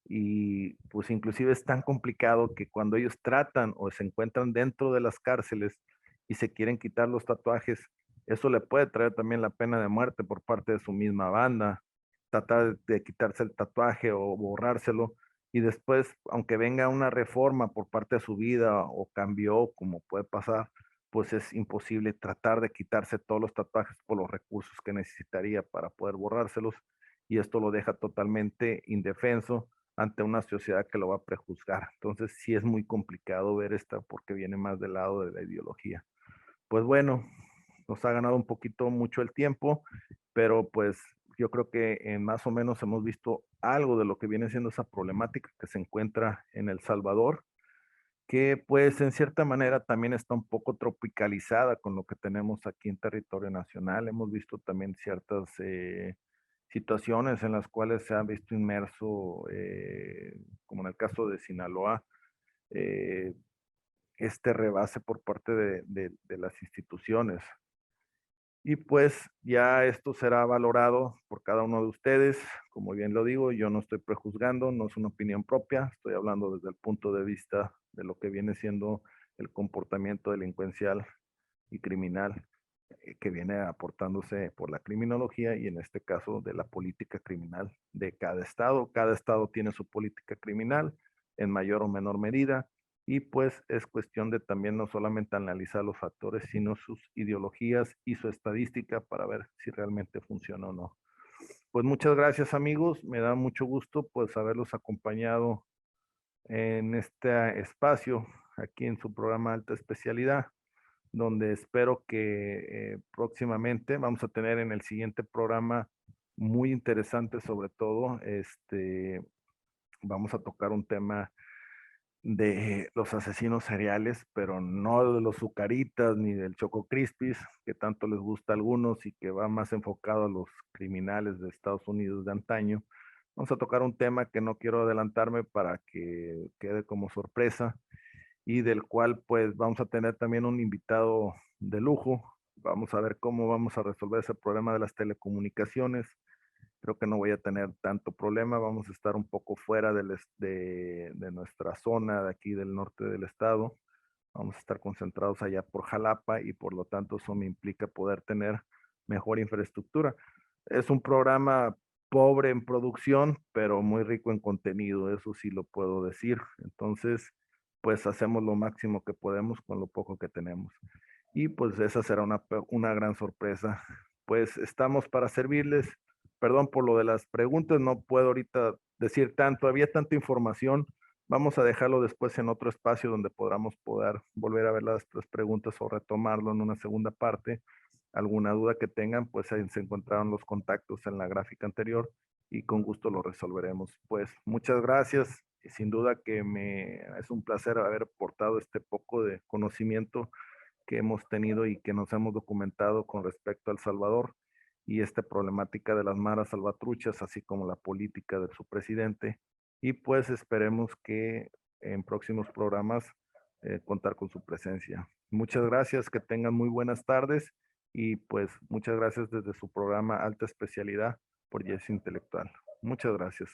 y pues inclusive es tan complicado que cuando ellos tratan o se encuentran dentro de las cárceles y se quieren quitar los tatuajes, eso le puede traer también la pena de muerte por parte de su misma banda, tratar de quitarse el tatuaje o borrárselo, y después, aunque venga una reforma por parte de su vida o cambió, como puede pasar, pues es imposible tratar de quitarse todos los tatuajes por los recursos que necesitaría para poder borrárselos, y esto lo deja totalmente indefenso ante una sociedad que lo va a prejuzgar. Entonces sí es muy complicado ver esta, porque viene más del lado de la ideología. Pues bueno, nos ha ganado un poquito mucho el tiempo, pero pues yo creo que más o menos hemos visto algo de lo que viene siendo esa problemática que se encuentra en El Salvador, que pues en cierta manera también está un poco tropicalizada con lo que tenemos aquí en territorio nacional. Hemos visto también ciertas situaciones en las cuales se ha visto inmerso, como en el caso de Sinaloa, eh, este rebase por parte de las instituciones. Y pues ya esto será valorado por cada uno de ustedes. Como bien lo digo, yo no estoy prejuzgando, no es una opinión propia, estoy hablando desde el punto de vista de lo que viene siendo el comportamiento delincuencial y criminal que viene aportándose por la criminología, y en este caso de la política criminal de cada estado. Cada estado tiene su política criminal en mayor o menor medida, y pues es cuestión de también no solamente analizar los factores, sino sus ideologías y su estadística para ver si realmente funciona o no. Pues muchas gracias, amigos, me da mucho gusto pues haberlos acompañado en este espacio aquí en su programa Alta Especialidad, donde espero que próximamente vamos a tener en el siguiente programa muy interesante. Sobre todo vamos a tocar un tema de los asesinos seriales, pero no de los Zucaritas ni del Choco Crispis, que tanto les gusta a algunos y que va más enfocado a los criminales de Estados Unidos de antaño. Vamos a tocar un tema que no quiero adelantarme para que quede como sorpresa, y del cual pues vamos a tener también un invitado de lujo. Vamos a ver cómo vamos a resolver ese problema de las telecomunicaciones. Creo que no voy a tener tanto problema. Vamos a estar un poco fuera de nuestra zona de aquí del norte del estado. Vamos a estar concentrados allá por Jalapa, y por lo tanto eso me implica poder tener mejor infraestructura. Es un programa pobre en producción, pero muy rico en contenido, eso sí lo puedo decir. Entonces, pues hacemos lo máximo que podemos con lo poco que tenemos. Y pues esa será una gran sorpresa. Pues estamos para servirles. Perdón por lo de las preguntas, no puedo ahorita decir tanto, había tanta información. Vamos a dejarlo después en otro espacio donde podamos poder volver a ver las preguntas o retomarlo en una segunda parte. Alguna duda que tengan, pues ahí se encontraron los contactos en la gráfica anterior, y con gusto lo resolveremos. Pues muchas gracias, y sin duda que es un placer haber aportado este poco de conocimiento que hemos tenido y que nos hemos documentado con respecto a El Salvador y esta problemática de las maras salvatruchas, así como la política de su presidente. Y pues esperemos que en próximos programas contar con su presencia. Muchas gracias, que tengan muy buenas tardes, y pues muchas gracias desde su programa Alta Especialidad por Yes Intelectual. Muchas gracias.